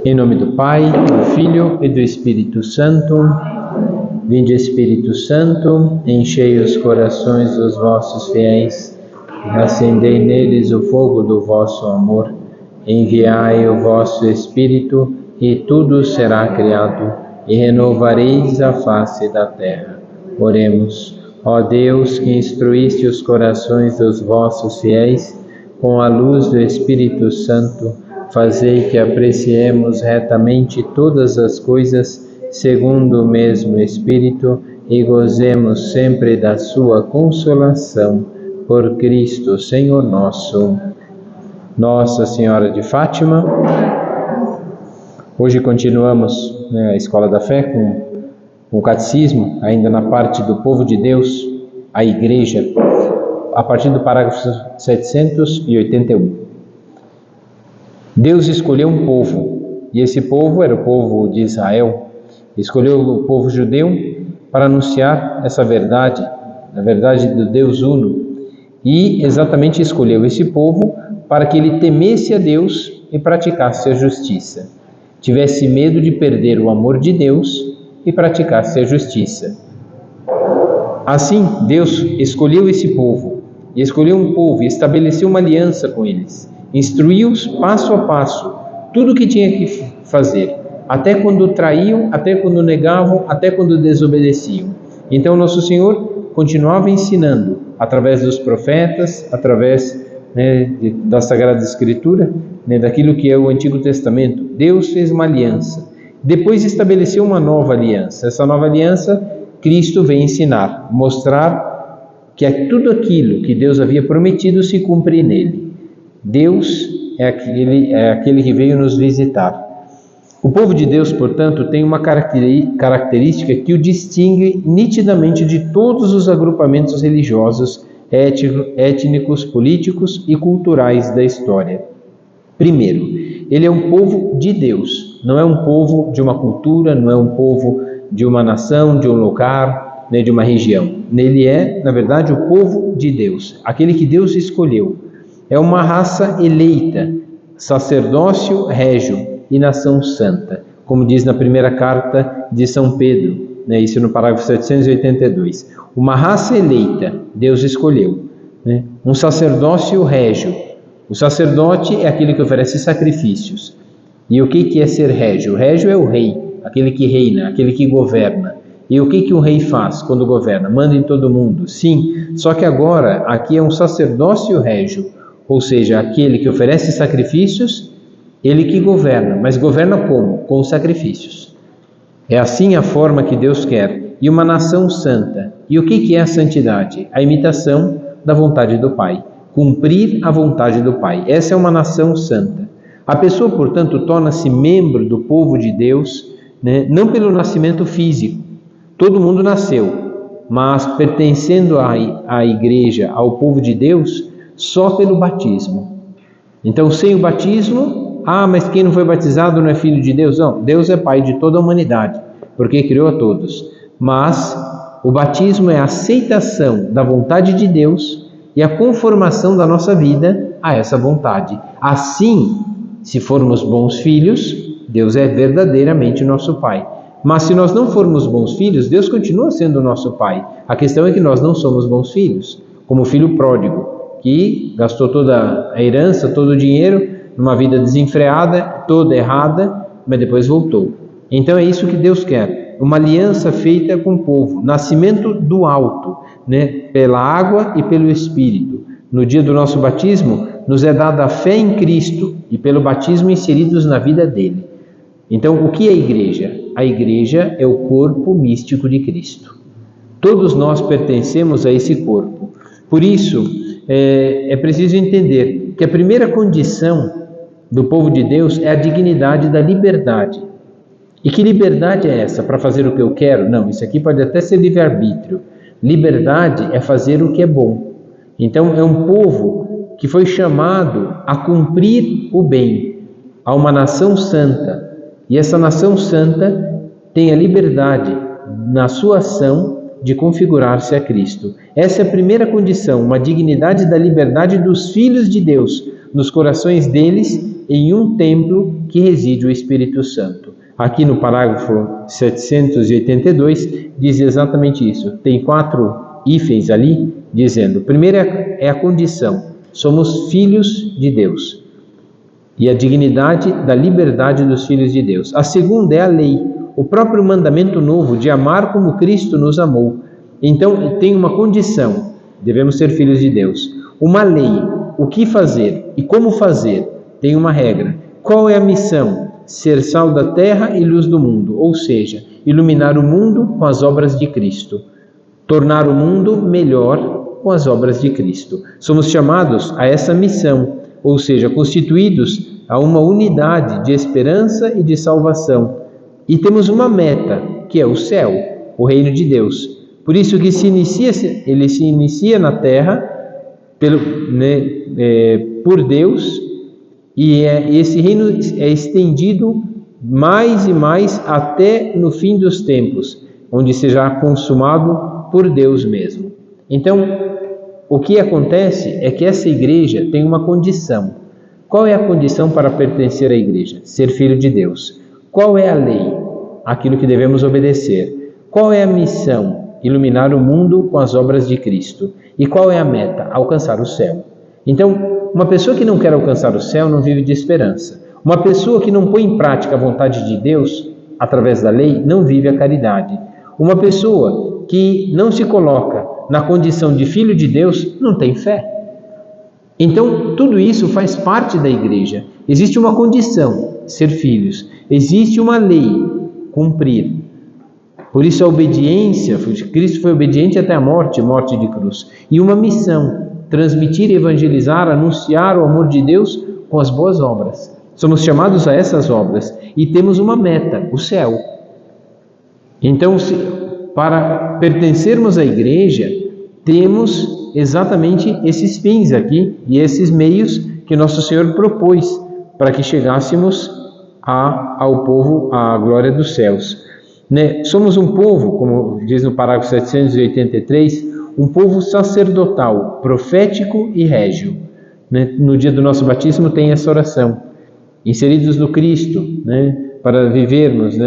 Em nome do Pai, do Filho e do Espírito Santo. Vinde, Espírito Santo, enchei os corações dos vossos fiéis e acendei neles o fogo do vosso amor. Enviai o vosso Espírito e tudo será criado e renovareis a face da terra. Oremos. Ó Deus, que instruíste os corações dos vossos fiéis com a luz do Espírito Santo, fazei que apreciemos retamente todas as coisas segundo o mesmo Espírito e gozemos sempre da sua consolação. Por Cristo, Senhor nosso. Nossa Senhora de Fátima. Hoje continuamos a Escola da Fé com o Catecismo, ainda na parte do povo de Deus, a Igreja, a partir do parágrafo 781. Deus escolheu um povo, e esse povo era o povo de Israel. Escolheu o povo judeu para anunciar essa verdade, a verdade do Deus Uno, e exatamente escolheu esse povo para que ele temesse a Deus e praticasse a justiça, tivesse medo de perder o amor de Deus e praticasse a justiça. Assim, Deus escolheu esse povo, e escolheu um povo e estabeleceu uma aliança com eles. Instruiu-os passo a passo, tudo o que tinha que fazer, até quando traíam, até quando negavam, até quando desobedeciam. Então nosso Senhor continuava ensinando, através dos profetas, através da Sagrada Escritura, daquilo que é o Antigo Testamento. Deus fez uma aliança, depois estabeleceu uma nova aliança. Essa nova aliança, Cristo vem ensinar, mostrar que tudo aquilo que Deus havia prometido se cumpre nele. Deus é aquele que veio nos visitar. O povo de Deus, portanto, tem uma característica que o distingue nitidamente de todos os agrupamentos religiosos, étnicos, políticos e culturais da história. Primeiro, ele é um povo de Deus, não é um povo de uma cultura, não é um povo de uma nação, de um lugar, de uma região. Ele é, na verdade, o povo de Deus, aquele que Deus escolheu. É uma raça eleita, sacerdócio régio e nação santa, como diz na primeira carta de São Pedro, isso no parágrafo 782. Uma raça eleita, Deus escolheu. Um sacerdócio régio. O sacerdote é aquele que oferece sacrifícios. E o que é ser régio? O régio é o rei, aquele que reina, aquele que governa. E o que um rei faz quando governa? Manda em todo mundo. Sim, só que agora aqui é um sacerdócio régio. Ou seja, aquele que oferece sacrifícios, ele que governa. Mas governa como? Com sacrifícios. É assim a forma que Deus quer. E uma nação santa. E o que é a santidade? A imitação da vontade do Pai. Cumprir a vontade do Pai. Essa é uma nação santa. A pessoa, portanto, torna-se membro do povo de Deus, não pelo nascimento físico. Todo mundo nasceu. Mas pertencendo à igreja, ao povo de Deus, só pelo batismo. Então, sem o batismo, mas quem não foi batizado não é filho de Deus? Não, Deus é Pai de toda a humanidade, porque criou a todos. Mas o batismo é a aceitação da vontade de Deus e a conformação da nossa vida a essa vontade. Assim, se formos bons filhos, Deus é verdadeiramente nosso Pai. Mas se nós não formos bons filhos, Deus continua sendo nosso Pai. A questão é que nós não somos bons filhos, como o filho pródigo, que gastou toda a herança, todo o dinheiro, numa vida desenfreada, toda errada, mas depois voltou. Então é isso que Deus quer, uma aliança feita com o povo, nascimento do alto, pela água e pelo Espírito. No dia do nosso batismo, nos é dada a fé em Cristo e pelo batismo inseridos na vida dele. Então, o que é a igreja? A igreja é o corpo místico de Cristo. Todos nós pertencemos a esse corpo. Por isso, é preciso entender que a primeira condição do povo de Deus é a dignidade da liberdade. E que liberdade é essa? Para fazer o que eu quero? Não, isso aqui pode até ser livre-arbítrio. Liberdade é fazer o que é bom. Então, é um povo que foi chamado a cumprir o bem, a uma nação santa. E essa nação santa tem a liberdade, na sua ação, de configurar-se a Cristo. Essa é a primeira condição, uma dignidade da liberdade dos filhos de Deus. nos corações deles em um templo que reside o Espírito Santo. Aqui no parágrafo 782 diz exatamente isso. Tem 4 hífens ali, dizendo: primeiro é a condição, somos filhos de Deus, e a dignidade da liberdade dos filhos de Deus. A segunda é a lei, o próprio mandamento novo de amar como Cristo nos amou. Então tem uma condição, devemos ser filhos de Deus. Uma lei, o que fazer e como fazer, tem uma regra. Qual é a missão? Ser sal da terra e luz do mundo, ou seja, iluminar o mundo com as obras de Cristo, tornar o mundo melhor com as obras de Cristo. Somos chamados a essa missão, ou seja, constituídos a uma unidade de esperança e de salvação. E temos uma meta, que é o céu, o reino de Deus. Por isso que ele se inicia na terra por Deus, e esse reino é estendido mais e mais até no fim dos tempos, onde será consumado por Deus mesmo. Então, o que acontece é que essa igreja tem uma condição. Qual é a condição para pertencer à igreja? Ser filho de Deus. Qual é a lei? Aquilo que devemos obedecer. Qual é a missão? Iluminar o mundo com as obras de Cristo. E qual é a meta? Alcançar o céu. Então, uma pessoa que não quer alcançar o céu não vive de esperança. Uma pessoa que não põe em prática a vontade de Deus através da lei não vive a caridade. Uma pessoa que não se coloca na condição de filho de Deus não tem fé. Então, tudo isso faz parte da igreja. Existe uma condição, ser filhos. Existe uma lei, cumprir. Por isso a obediência, Cristo foi obediente até a morte de cruz. E uma missão, transmitir, evangelizar, anunciar o amor de Deus com as boas obras. Somos chamados a essas obras e temos uma meta, o céu. Então, para pertencermos à igreja, temos exatamente esses fins aqui e esses meios que nosso Senhor propôs para que chegássemos ao povo, à glória dos céus. Somos um povo, como diz no parágrafo 783, um povo sacerdotal, profético e régio. No dia do nosso batismo tem essa oração. Inseridos no Cristo, para vivermos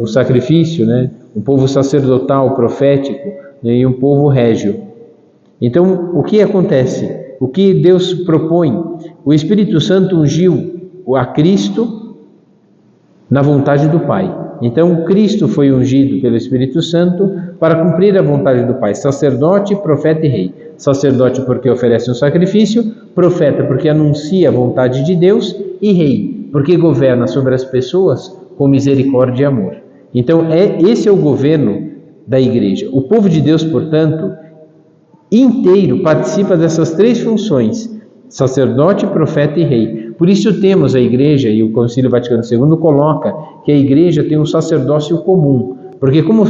o sacrifício, um povo sacerdotal, profético, e um povo régio. Então, o que acontece? O que Deus propõe? O Espírito Santo ungiu a Cristo na vontade do Pai. Então, Cristo foi ungido pelo Espírito Santo para cumprir a vontade do Pai, sacerdote, profeta e rei. Sacerdote porque oferece um sacrifício, profeta porque anuncia a vontade de Deus e rei porque governa sobre as pessoas com misericórdia e amor. Então, esse é o governo da igreja. O povo de Deus, portanto, inteiro participa dessas 3 funções, sacerdote, profeta e rei. Por isso temos a igreja, e o Concílio Vaticano II coloca que a igreja tem um sacerdócio comum, porque como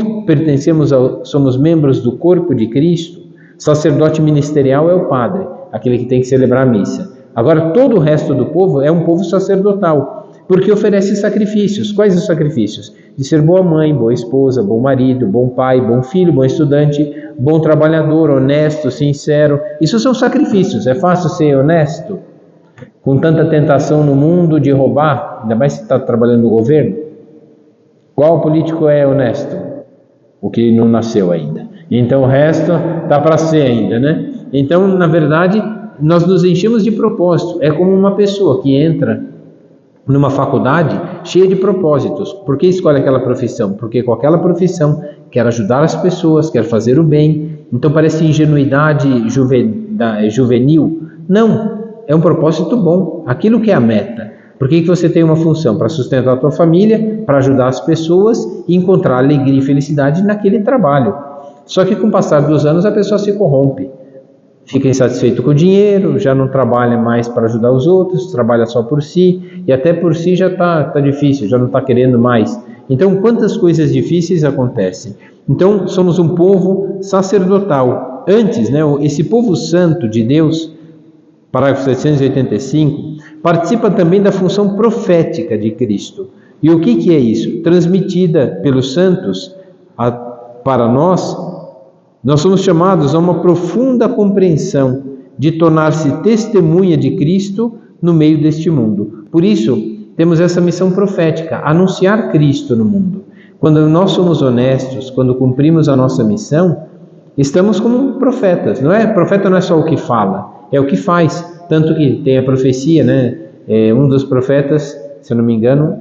somos membros do corpo de Cristo, sacerdote ministerial é o padre, aquele que tem que celebrar a missa. Agora, todo o resto do povo é um povo sacerdotal, porque oferece sacrifícios. Quais os sacrifícios? De ser boa mãe, boa esposa, bom marido, bom pai, bom filho, bom estudante, bom trabalhador, honesto, sincero. Isso são sacrifícios. É fácil ser honesto? Com tanta tentação no mundo de roubar, ainda mais se está trabalhando no governo. Qual político é honesto? O que não nasceu ainda. Então o resto está para ser ainda, Então, na verdade, nós nos enchemos de propósito. É como uma pessoa que entra numa faculdade cheia de propósitos. Por que escolhe aquela profissão? Porque com aquela profissão quer ajudar as pessoas, quer fazer o bem. Então parece ingenuidade juvenil. Não, é um propósito bom. Aquilo que é a meta. Por que você tem uma função? Para sustentar a tua família, para ajudar as pessoas e encontrar alegria e felicidade naquele trabalho. Só que com o passar dos anos a pessoa se corrompe. Fica insatisfeito com o dinheiro, já não trabalha mais para ajudar os outros, trabalha só por si, e até por si já está difícil, já não está querendo mais. Então, quantas coisas difíceis acontecem? Então, somos um povo sacerdotal. Antes, esse povo santo de Deus, parágrafo 785, participa também da função profética de Cristo. E o que é isso? Transmitida pelos santos para nós somos chamados a uma profunda compreensão de tornar-se testemunha de Cristo no meio deste mundo. Por isso, temos essa missão profética, anunciar Cristo no mundo. Quando nós somos honestos, quando cumprimos a nossa missão, estamos como profetas, não é? Profeta não é só o que fala, é o que faz. Tanto que tem a profecia, né? Um dos profetas, se eu não me engano,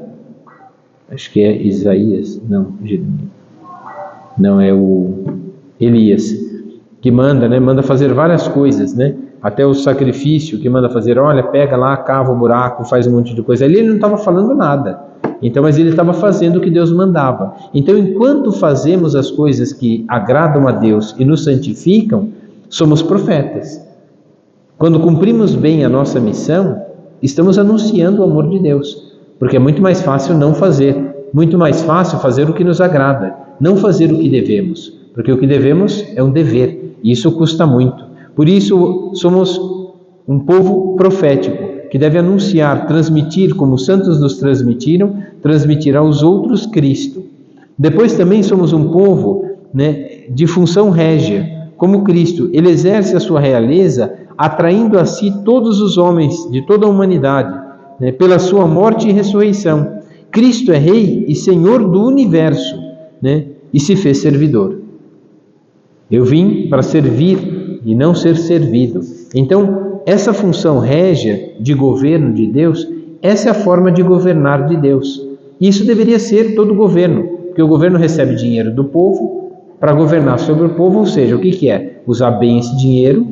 acho que é Isaías, não, é o Elias, que manda fazer várias coisas, né? Até o sacrifício que manda fazer, olha, pega lá, cava o buraco, faz um monte de coisa. Ali ele não estava falando nada, então, mas ele estava fazendo o que Deus mandava. Então, enquanto fazemos as coisas que agradam a Deus e nos santificam, somos profetas. Quando cumprimos bem a nossa missão, estamos anunciando o amor de Deus, porque é muito mais fácil não fazer, muito mais fácil fazer o que nos agrada, não fazer o que devemos, porque o que devemos é um dever, e isso custa muito. Por isso, somos um povo profético, que deve anunciar, transmitir, como os santos nos transmitiram, transmitir aos outros Cristo. Depois também somos um povo, né, de função régia, como Cristo. Ele exerce a sua realeza, atraindo a si todos os homens de toda a humanidade, né, pela sua morte e ressurreição. Cristo é Rei e Senhor do universo, né, e se fez servidor. Eu vim para servir e não ser servido. Então, essa função régia de governo de Deus, essa é a forma de governar de Deus. Isso deveria ser todo o governo, porque o governo recebe dinheiro do povo para governar sobre o povo, ou seja, o que é? Usar bem esse dinheiro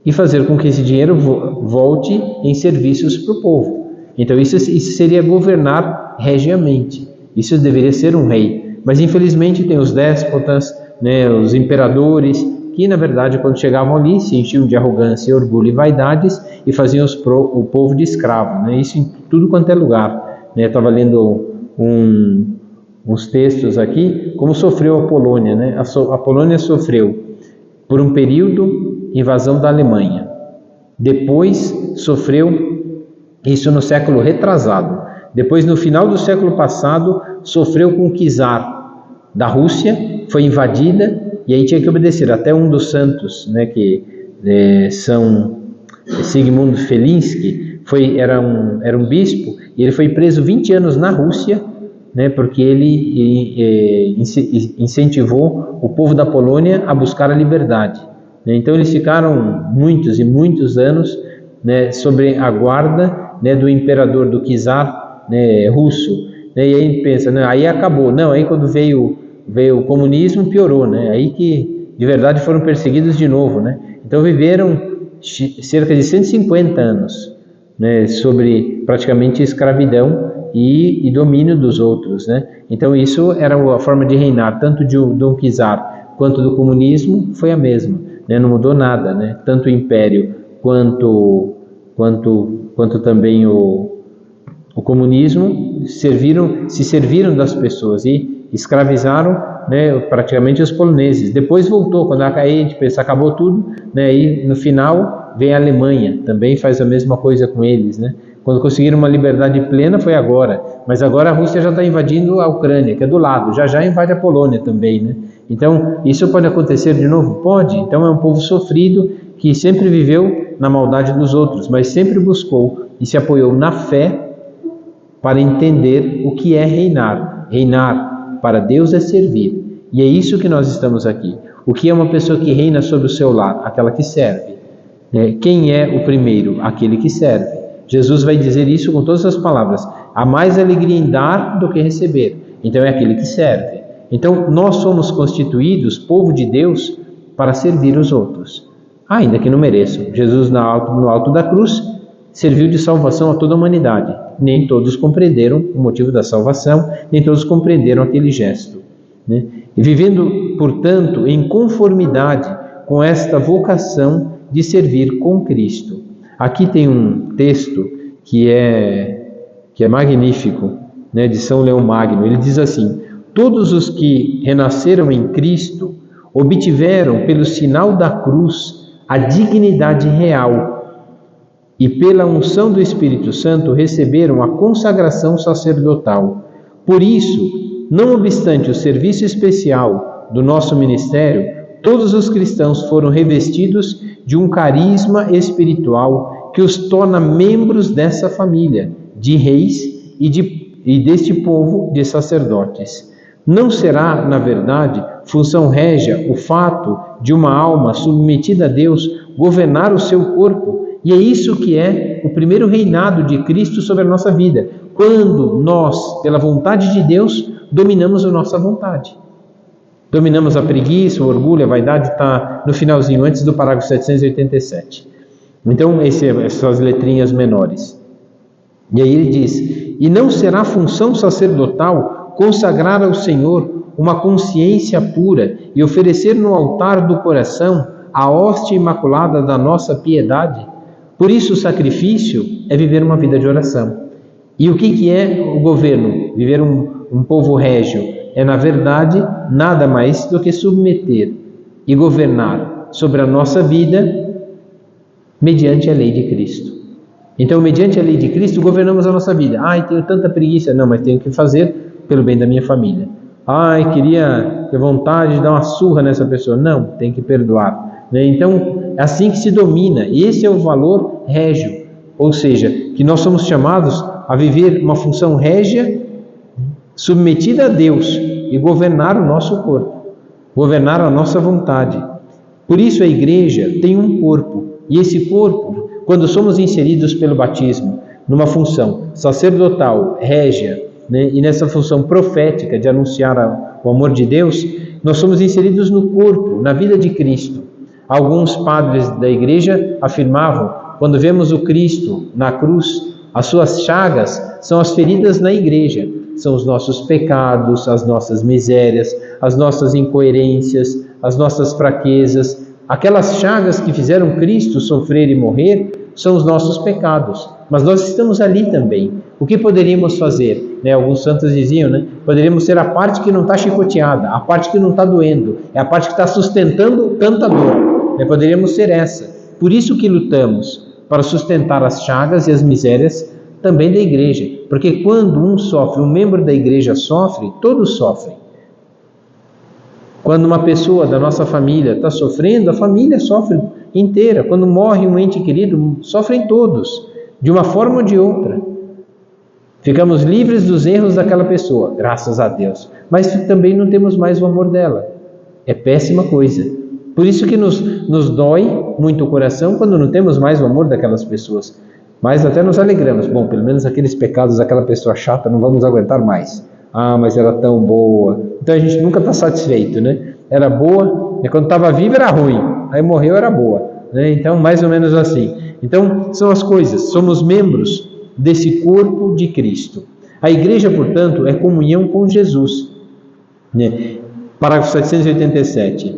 e fazer com que esse dinheiro volte em serviços para o povo. Então, isso seria governar regiamente. Isso deveria ser um rei. Mas, infelizmente, tem os déspotas, né, os imperadores, que na verdade quando chegavam ali se enchiam de arrogância, orgulho e vaidades e faziam o povo de escravo, né? Isso em tudo quanto é lugar, né? Eu estava lendo uns textos aqui, como sofreu a Polônia, né? A Polônia sofreu por um período invasão da Alemanha, depois sofreu isso no século retrasado, depois no final do século passado sofreu com o czar da Rússia, foi invadida. E aí tinha que obedecer. Até um dos santos, né, que são Zygmunt Felinski, era um bispo, e ele foi preso 20 anos na Rússia, né, porque ele incentivou o povo da Polônia a buscar a liberdade. Né? Então eles ficaram muitos e muitos anos, né, sob a guarda, né, do imperador, do czar, né, russo. Né? E aí pensa, né, aí acabou. Não, aí quando veio o comunismo, piorou, né? Aí que de verdade foram perseguidos de novo, né? Então viveram cerca de 150 anos, né, sobre praticamente escravidão e domínio dos outros, né? Então isso era a forma de reinar, tanto de Dom Czar quanto do comunismo foi a mesma, né? Não mudou nada, né? Tanto o império quanto também o comunismo se serviram das pessoas e escravizaram, né, praticamente os poloneses. Depois voltou, quando a gente pensa, acabou tudo, né, e no final vem a Alemanha, também faz a mesma coisa com eles, né? Quando conseguiram uma liberdade plena foi agora, mas agora a Rússia já está invadindo a Ucrânia, que é do lado, já invade a Polônia também, né? Então, isso pode acontecer de novo? Pode. Então é um povo sofrido que sempre viveu na maldade dos outros, mas sempre buscou e se apoiou na fé para entender o que é reinar. Reinar para Deus é servir. E é isso que nós estamos aqui. O que é uma pessoa que reina sobre o seu lar? Aquela que serve. Quem é o primeiro? Aquele que serve. Jesus vai dizer isso com todas as palavras. Há mais alegria em dar do que receber. Então é aquele que serve. Então nós somos constituídos, povo de Deus, para servir os outros. Ainda que não mereçam. Jesus no alto da cruz serviu de salvação a toda a humanidade. Nem todos compreenderam o motivo da salvação, nem todos compreenderam aquele gesto, né? E vivendo, portanto, em conformidade com esta vocação de servir com Cristo. Aqui tem um texto que é magnífico, né, de São Leão Magno. Ele diz assim: todos os que renasceram em Cristo obtiveram pelo sinal da cruz a dignidade real e pela unção do Espírito Santo receberam a consagração sacerdotal. Por isso, não obstante o serviço especial do nosso ministério, todos os cristãos foram revestidos de um carisma espiritual que os torna membros dessa família de reis e deste povo de sacerdotes. Não será, na verdade, função régia o fato de uma alma submetida a Deus governar o seu corpo? E é isso que é o primeiro reinado de Cristo sobre a nossa vida, quando nós, pela vontade de Deus, dominamos a nossa vontade. Dominamos a preguiça, o orgulho, a vaidade, está no finalzinho, antes do parágrafo 787. Então, essas letrinhas menores. E aí ele diz: e não será função sacerdotal consagrar ao Senhor uma consciência pura e oferecer no altar do coração a hóstia imaculada da nossa piedade? Por isso o sacrifício é viver uma vida de oração. E o que é o governo? Viver um povo régio é, na verdade, nada mais do que submeter e governar sobre a nossa vida mediante a lei de Cristo. Então, mediante a lei de Cristo, governamos a nossa vida. Ai, tenho tanta preguiça. Não, mas tenho que fazer pelo bem da minha família. Ai, queria ter vontade de dar uma surra nessa pessoa. Não, tem que perdoar. Então, é assim que se domina. E esse é o valor régio. Ou seja, que nós somos chamados a viver uma função régia, submetida a Deus, e governar o nosso corpo, governar a nossa vontade. Por isso a igreja tem um corpo. E esse corpo, quando somos inseridos pelo batismo numa função sacerdotal, régia, e nessa função profética de anunciar o amor de Deus, nós somos inseridos no corpo, na vida de Cristo. Alguns padres da igreja afirmavam: quando vemos o Cristo na cruz, as suas chagas são as feridas na igreja, são os nossos pecados, as nossas misérias, as nossas incoerências, as nossas fraquezas. Aquelas chagas que fizeram Cristo sofrer e morrer são os nossos pecados, mas nós estamos ali também. O que poderíamos fazer? Alguns santos diziam, poderíamos ser a parte que não está chicoteada, a parte que não está doendo, é a parte que está sustentando tanta dor. Poderíamos ser essa. Por isso que lutamos, para sustentar as chagas e as misérias também da igreja, porque quando um sofre, um membro da igreja sofre, todos sofrem. Quando uma pessoa da nossa família está sofrendo, a família sofre inteira. Quando morre um ente querido, sofrem todos, de uma forma ou de outra. Ficamos livres dos erros daquela pessoa, graças a Deus. Mas também não temos mais o amor dela. É péssima coisa. Por isso que nos dói muito o coração quando não temos mais o amor daquelas pessoas. Mas até nos alegramos. Bom, pelo menos aqueles pecados daquela pessoa chata não vamos aguentar mais. Ah, mas era tão boa. Então a gente nunca está satisfeito, Era boa, e quando estava viva era ruim, aí morreu era boa, Então, mais ou menos assim. Então, são as coisas, somos membros desse corpo de Cristo. A igreja, portanto, é comunhão com Jesus. Parágrafo 787.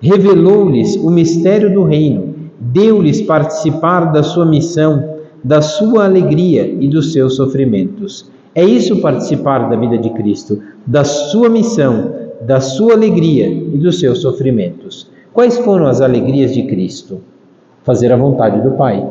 Revelou-lhes o mistério do reino, deu-lhes participar da sua missão, da sua alegria e dos seus sofrimentos. É isso participar da vida de Cristo, da sua missão, da sua alegria e dos seus sofrimentos. Quais foram as alegrias de Cristo? Fazer a vontade do Pai.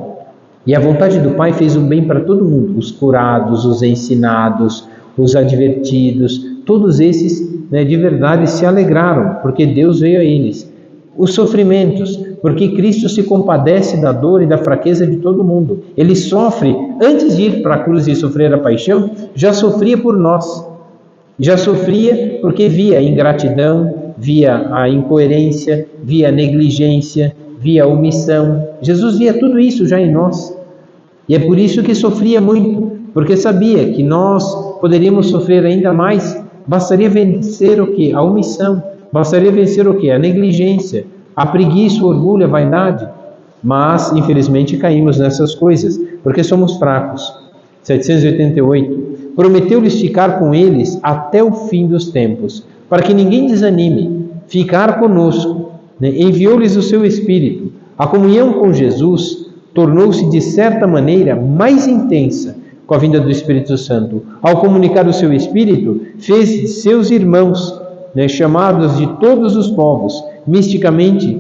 E a vontade do Pai fez um bem para todo mundo, os curados, os ensinados, os advertidos, todos esses, de verdade se alegraram, porque Deus veio a eles. Os sofrimentos, porque Cristo se compadece da dor e da fraqueza de todo mundo. Ele sofre, antes de ir para a cruz e sofrer a paixão, já sofria por nós. Já sofria porque via a ingratidão, via a incoerência, via a negligência, via a omissão. Jesus via tudo isso já em nós. E é por isso que sofria muito, porque sabia que nós poderíamos sofrer ainda mais. Bastaria vencer o quê? A omissão. Bastaria vencer o quê? A negligência, a preguiça, o orgulho, a vaidade. Mas, infelizmente, caímos nessas coisas, porque somos fracos. 788. Prometeu-lhes ficar com eles até o fim dos tempos, para que ninguém desanime, ficar conosco. Enviou-lhes o seu Espírito. A comunhão com Jesus tornou-se, de certa maneira, mais intensa com a vinda do Espírito Santo. Ao comunicar o seu Espírito, fez de seus irmãos, chamados de todos os povos, misticamente,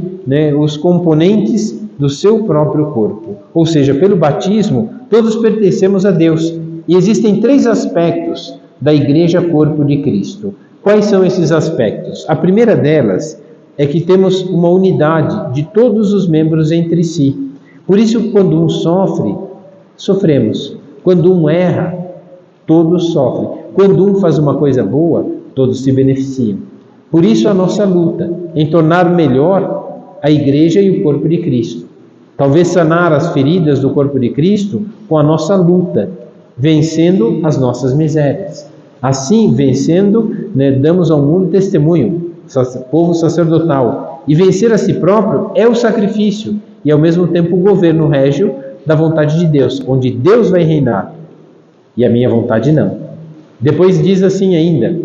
os componentes do seu próprio corpo. Ou seja, pelo batismo, todos pertencemos a Deus. E existem 3 aspectos da igreja corpo de Cristo. Quais são esses aspectos? A primeira delas é que temos uma unidade de todos os membros entre si. Por isso, quando um sofre, sofremos. Quando um erra, todos sofrem. Quando um faz uma coisa boa, todos se beneficiam. Por isso a nossa luta em tornar melhor a Igreja e o corpo de Cristo. Talvez sanar as feridas do corpo de Cristo com a nossa luta, vencendo as nossas misérias. Assim, vencendo, damos ao mundo testemunho, povo sacerdotal. E vencer a si próprio é o sacrifício e ao mesmo tempo o governo régio da vontade de Deus, onde Deus vai reinar e a minha vontade não. Depois diz assim ainda: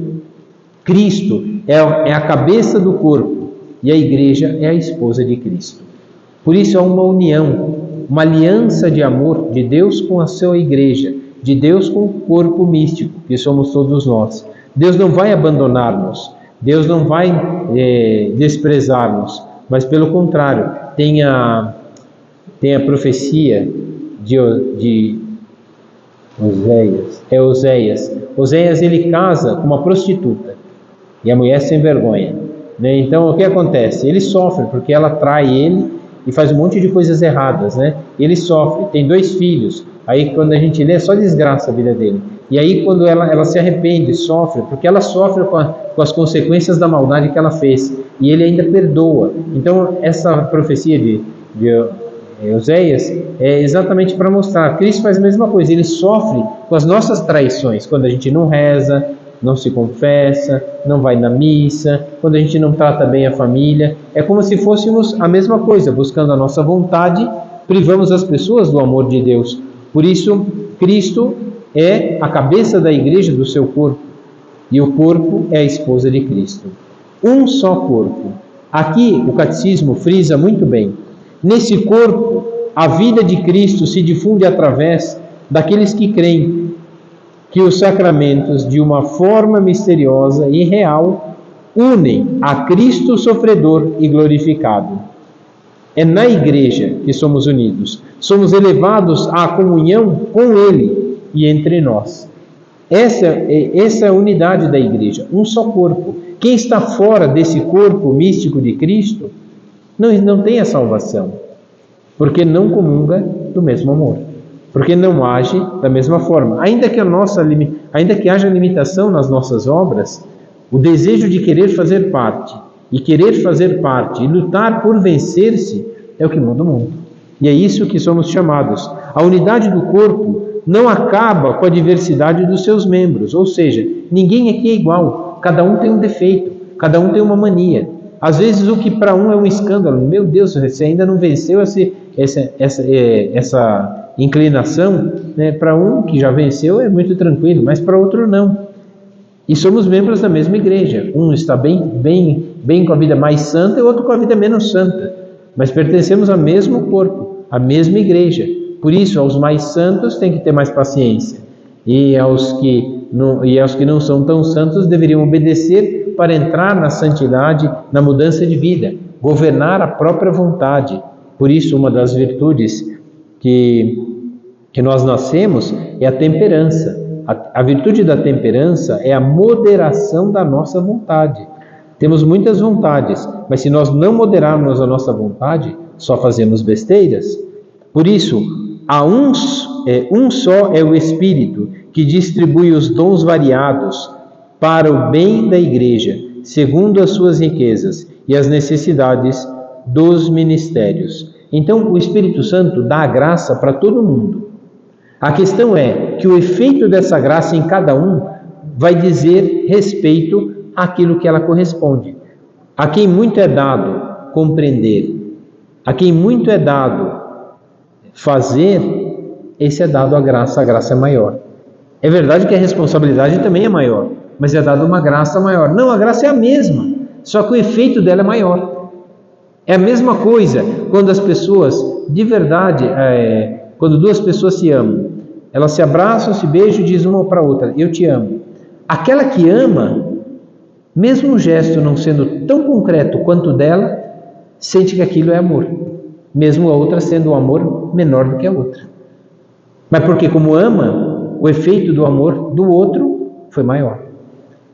Cristo é a cabeça do corpo e a Igreja é a esposa de Cristo. Por isso há uma união, uma aliança de amor de Deus com a sua Igreja, de Deus com o corpo místico, que somos todos nós. Deus não vai abandonar-nos, Deus não vai desprezar-nos, mas pelo contrário, tem a profecia de Oséias. Oséias, ele casa com uma prostituta e a mulher sem vergonha, né? Então o que acontece? Ele sofre porque ela trai ele e faz um monte de coisas erradas, né? Ele sofre, tem 2 filhos. Aí quando a gente lê, é só desgraça a vida dele. E aí quando ela se arrepende, sofre, porque ela sofre com as consequências da maldade que ela fez, e ele ainda perdoa. Então essa profecia de Oséias é exatamente para mostrar, Cristo faz a mesma coisa, ele sofre com as nossas traições, quando a gente não reza, não se confessa, não vai na missa, quando a gente não trata bem a família. É como se fôssemos a mesma coisa, buscando a nossa vontade, privamos as pessoas do amor de Deus. Por isso, Cristo é a cabeça da Igreja, do seu corpo, e o corpo é a esposa de Cristo. Um só corpo. Aqui o catecismo frisa muito bem. Nesse corpo, a vida de Cristo se difunde através daqueles que creem que os sacramentos, de uma forma misteriosa e real, unem a Cristo sofredor e glorificado. É na Igreja que somos unidos. Somos elevados à comunhão com Ele e entre nós. Essa é a unidade da Igreja, um só corpo. Quem está fora desse corpo místico de Cristo não tem a salvação, porque não comunga do mesmo amor, porque não age da mesma forma. Ainda que haja limitação nas nossas obras, o desejo de querer fazer parte, e lutar por vencer-se, é o que muda o mundo. E é isso que somos chamados. A unidade do corpo não acaba com a diversidade dos seus membros, ou seja, ninguém aqui é igual, cada um tem um defeito, cada um tem uma mania. Às vezes o que para um é um escândalo, meu Deus, você ainda não venceu essa inclinação, né? Para um que já venceu é muito tranquilo, mas para outro não. E somos membros da mesma Igreja, um está bem com a vida mais santa e o outro com a vida menos santa, mas pertencemos ao mesmo corpo, à mesma Igreja. Por isso, aos mais santos tem que ter mais paciência, e aos que não são tão santos deveriam obedecer para entrar na santidade, na mudança de vida, governar a própria vontade. Por isso, uma das virtudes que nós nascemos é a temperança. A virtude da temperança é a moderação da nossa vontade. Temos muitas vontades, mas se nós não moderarmos a nossa vontade, só fazemos besteiras. Por isso, um só é o Espírito que distribui os dons variados para o bem da Igreja, segundo as suas riquezas e as necessidades dos ministérios. Então, o Espírito Santo dá a graça para todo mundo. A questão é que o efeito dessa graça em cada um vai dizer respeito àquilo que ela corresponde. A quem muito é dado compreender, a quem muito é dado fazer, esse é dado a graça é maior. É verdade que a responsabilidade também é maior, mas é dado uma graça maior. Não, a graça é a mesma, só que o efeito dela é maior. É a mesma coisa quando as pessoas, de verdade, quando duas pessoas se amam, elas se abraçam, se beijam e dizem uma para a outra, eu te amo. Aquela que ama, mesmo o gesto não sendo tão concreto quanto o dela, sente que aquilo é amor, mesmo a outra sendo um amor menor do que a outra. Mas porque como ama, o efeito do amor do outro foi maior.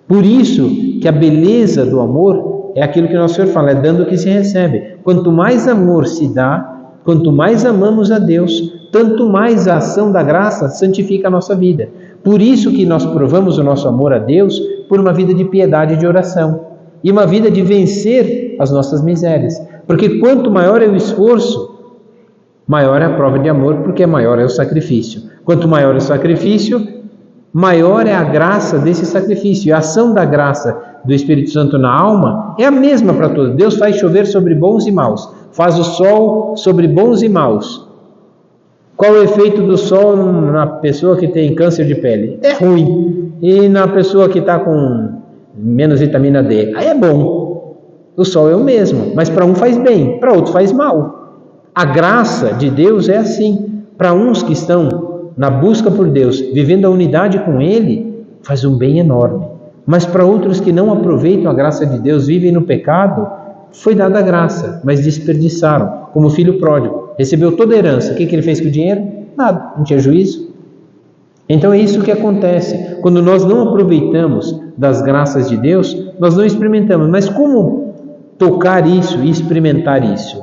Por isso que a beleza do amor é aquilo que nosso Senhor fala, é dando que se recebe. Quanto mais amor se dá, quanto mais amamos a Deus, tanto mais a ação da graça santifica a nossa vida. Por isso que nós provamos o nosso amor a Deus por uma vida de piedade e de oração. E uma vida de vencer as nossas misérias. Porque quanto maior é o esforço, maior é a prova de amor, porque maior é o sacrifício. Quanto maior é o sacrifício, maior é a graça desse sacrifício. E a ação da graça do Espírito Santo na alma é a mesma para todos. Deus faz chover sobre bons e maus. Faz o sol sobre bons e maus. Qual o efeito do sol na pessoa que tem câncer de pele? É ruim. E na pessoa que está com menos vitamina D? Aí é bom. O sol é o mesmo, mas para um faz bem, para outro faz mal. A graça de Deus é assim. Para uns que estão na busca por Deus, vivendo a unidade com Ele, faz um bem enorme. Mas para outros que não aproveitam a graça de Deus, vivem no pecado, foi dada a graça, mas desperdiçaram, como o filho pródigo. Recebeu toda a herança. O que ele fez com o dinheiro? Nada, não tinha juízo. Então é isso que acontece. Quando nós não aproveitamos das graças de Deus, nós não experimentamos. Mas como tocar isso e experimentar isso?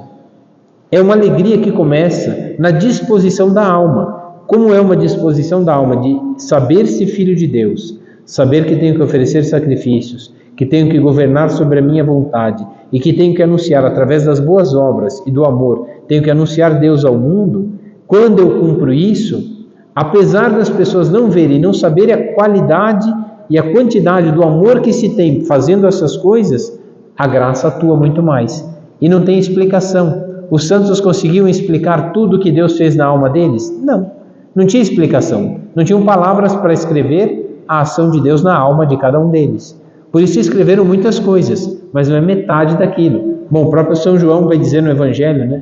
É uma alegria que começa na disposição da alma. Como é uma disposição da alma de saber-se filho de Deus, saber que tenho que oferecer sacrifícios, que tenho que governar sobre a minha vontade e que tenho que anunciar através das boas obras e do amor, tenho que anunciar Deus ao mundo. Quando eu cumpro isso, apesar das pessoas não verem, não saberem a qualidade e a quantidade do amor que se tem fazendo essas coisas, a graça atua muito mais. E não tem explicação. Os santos conseguiam explicar tudo o que Deus fez na alma deles? Não, não tinha explicação. Não tinham palavras para escrever a ação de Deus na alma de cada um deles. Por isso escreveram muitas coisas, mas não é metade daquilo. Bom, o próprio São João vai dizer no Evangelho, né?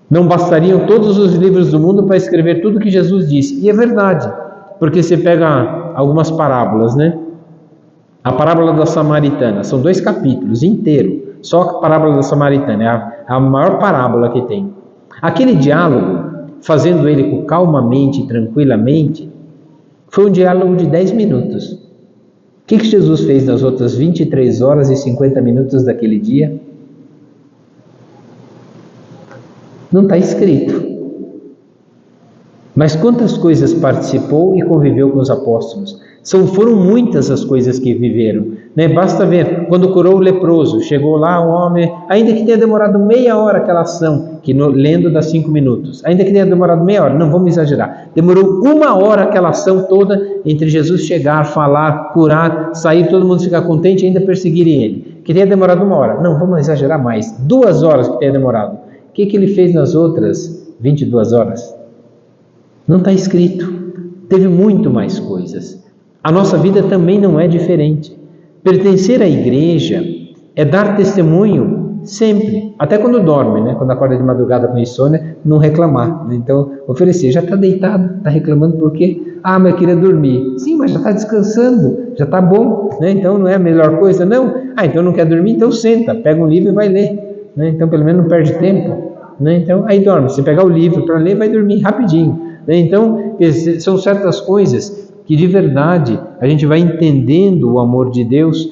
Não bastariam todos os livros do mundo para escrever tudo o que Jesus disse. E é verdade, porque você pega algumas parábolas, né? A parábola da Samaritana, são 2 capítulos inteiros. Só a parábola da Samaritana é a maior parábola que tem. Aquele diálogo, fazendo ele calmamente e tranquilamente, foi um diálogo de 10 minutos. O que Jesus fez nas outras 23 horas e 50 minutos daquele dia? Não está escrito. Mas quantas coisas participou e conviveu com os apóstolos? Foram muitas as coisas que viveram, né? Basta ver, quando curou o leproso, chegou lá um homem, ainda que tenha demorado meia hora aquela ação, lendo dá 5 minutos, ainda que tenha demorado meia hora, não vamos exagerar, demorou 1 hora aquela ação toda, entre Jesus chegar, falar, curar, sair, todo mundo ficar contente e ainda perseguirem ele. Que tenha demorado 1 hora, não, vamos exagerar mais, 2 horas que tenha demorado. O que ele fez nas outras 22 horas? Não está escrito. Teve muito mais coisas. A nossa vida também não é diferente. Pertencer à igreja é dar testemunho sempre, até quando dorme, né? Quando acorda de madrugada com insônia, não reclamar. Então, oferecer, já está deitado, está reclamando por quê? Ah, mas eu queria dormir. Sim, mas já está descansando, já está bom, né? Então não é a melhor coisa, não? Ah, então não quer dormir? Então senta, pega um livro e vai ler, né? Então pelo menos não perde tempo, né? Então aí dorme, se pegar o livro para ler, vai dormir rapidinho, né? Então são certas coisas que de verdade a gente vai entendendo o amor de Deus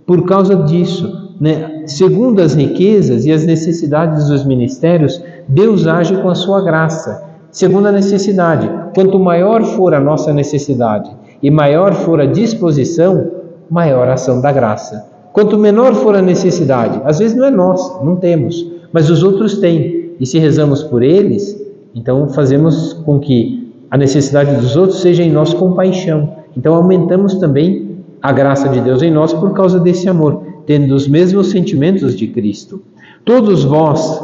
por causa disso, né? Segundo as riquezas e as necessidades dos ministérios, Deus age com a sua graça, segundo a necessidade. Quanto maior for a nossa necessidade e maior for a disposição, maior a ação da graça. Quanto menor for a necessidade, às vezes não é nossa, não temos, mas os outros têm, e se rezamos por eles, então fazemos com que a necessidade dos outros seja em nós compaixão. Então aumentamos também a graça de Deus em nós por causa desse amor, tendo os mesmos sentimentos de Cristo. Todos vós,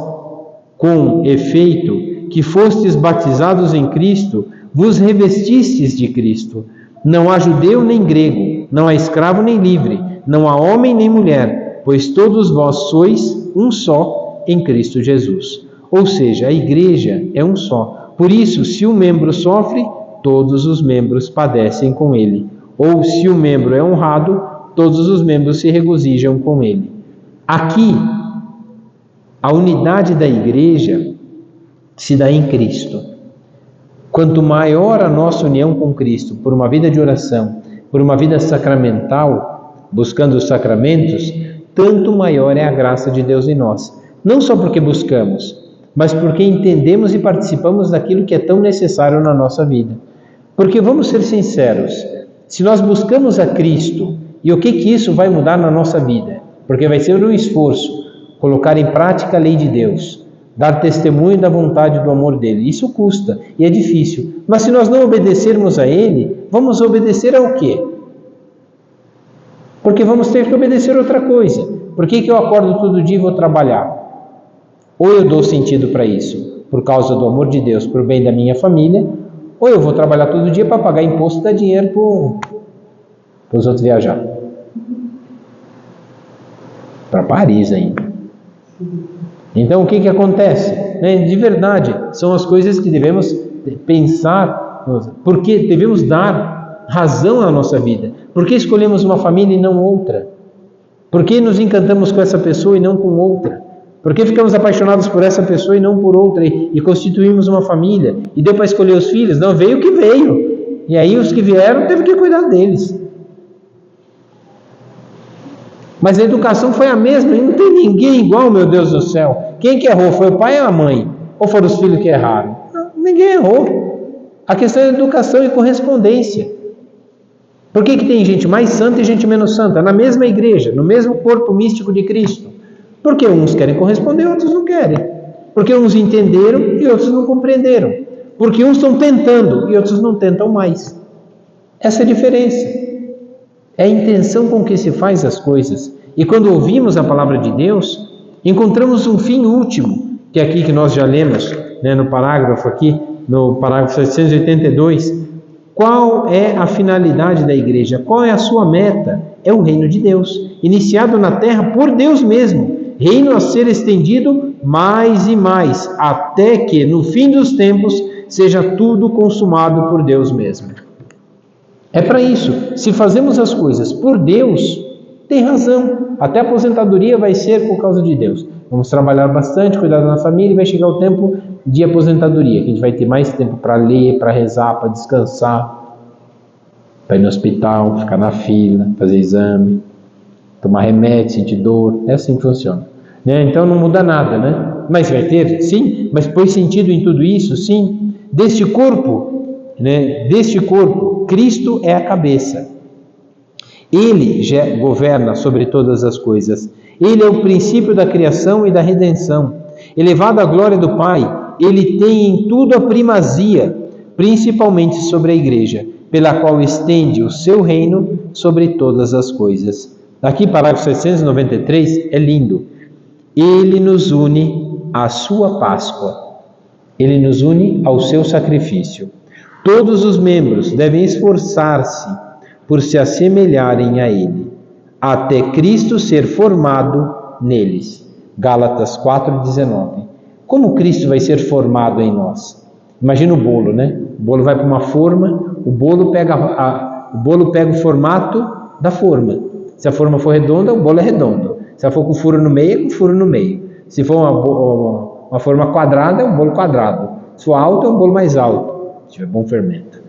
com efeito, que fostes batizados em Cristo, vos revestistes de Cristo. Não há judeu nem grego, não há escravo nem livre, não há homem nem mulher, pois todos vós sois um só em Cristo Jesus. Ou seja, a igreja é um só. Por isso, se um membro sofre, todos os membros padecem com ele. Ou se o membro é honrado, todos os membros se regozijam com ele. Aqui, a unidade da igreja se dá em Cristo. Quanto maior a nossa união com Cristo, por uma vida de oração, por uma vida sacramental, buscando os sacramentos, tanto maior é a graça de Deus em nós. Não só porque buscamos, mas porque entendemos e participamos daquilo que é tão necessário na nossa vida. Porque vamos ser sinceros, se nós buscamos a Cristo, e o que isso vai mudar na nossa vida? Porque vai ser um esforço, colocar em prática a lei de Deus, dar testemunho da vontade do amor dele. Isso custa e é difícil. Mas se nós não obedecermos a ele, vamos obedecer ao quê? Porque vamos ter que obedecer outra coisa. Por que eu acordo todo dia e vou trabalhar? Ou eu dou sentido para isso, por causa do amor de Deus, por bem da minha família, ou eu vou trabalhar todo dia para pagar imposto e dar dinheiro para os outros viajar. Para Paris ainda. Então o que acontece? De verdade, são as coisas que devemos pensar, porque devemos dar razão à nossa vida. Por que escolhemos uma família e não outra? Por que nos encantamos com essa pessoa e não com outra? Por que ficamos apaixonados por essa pessoa e não por outra? E constituímos uma família? E deu para escolher os filhos? Não, veio o que veio. E aí os que vieram, teve que cuidar deles. Mas a educação foi a mesma, e não tem ninguém igual, meu Deus do céu. Quem que errou? Foi o pai ou a mãe? Ou foram os filhos que erraram? Não, ninguém errou. A questão é educação e correspondência. Por que tem gente mais santa e gente menos santa? Na mesma igreja, no mesmo corpo místico de Cristo. Porque uns querem corresponder, outros não querem. Porque uns entenderam e outros não compreenderam. Porque uns estão tentando e outros não tentam mais. Essa é a diferença. É a intenção com que se faz as coisas. E quando ouvimos a palavra de Deus, encontramos um fim último, que é aqui que nós já lemos, no parágrafo aqui, no parágrafo 782. Qual é a finalidade da igreja? Qual é a sua meta? É o reino de Deus, iniciado na terra por Deus mesmo. Reino a ser estendido mais e mais, até que no fim dos tempos seja tudo consumado por Deus mesmo. É para isso. Se fazemos as coisas por Deus, tem razão. Até a aposentadoria vai ser por causa de Deus. Vamos trabalhar bastante, cuidar da família, e vai chegar o tempo de aposentadoria, que a gente vai ter mais tempo para ler, para rezar, para descansar, para ir no hospital, ficar na fila, fazer exame, tomar remédio, sentir dor. É assim que funciona. Então não muda nada, né? Mas vai ter? Sim. Mas põe sentido em tudo isso? Sim. Deste corpo, Cristo é a cabeça. Ele já governa sobre todas as coisas. Ele é o princípio da criação e da redenção. Elevado à glória do Pai, ele tem em tudo a primazia, principalmente sobre a igreja, pela qual estende o seu reino sobre todas as coisas. Aqui, parágrafo 793, é lindo. Ele nos une à sua Páscoa. Ele nos une ao seu sacrifício. Todos os membros devem esforçar-se por se assemelharem a ele, até Cristo ser formado neles. Gálatas 4,19. Como Cristo vai ser formado em nós? Imagina o bolo, né? O bolo vai para uma forma, o bolo pega o formato da forma. Se a forma for redonda, o bolo é redondo. Se ela for com furo no meio, é com furo no meio. Se for uma forma quadrada, é um bolo quadrado. Se for alto, é um bolo mais alto, se tiver bom fermento.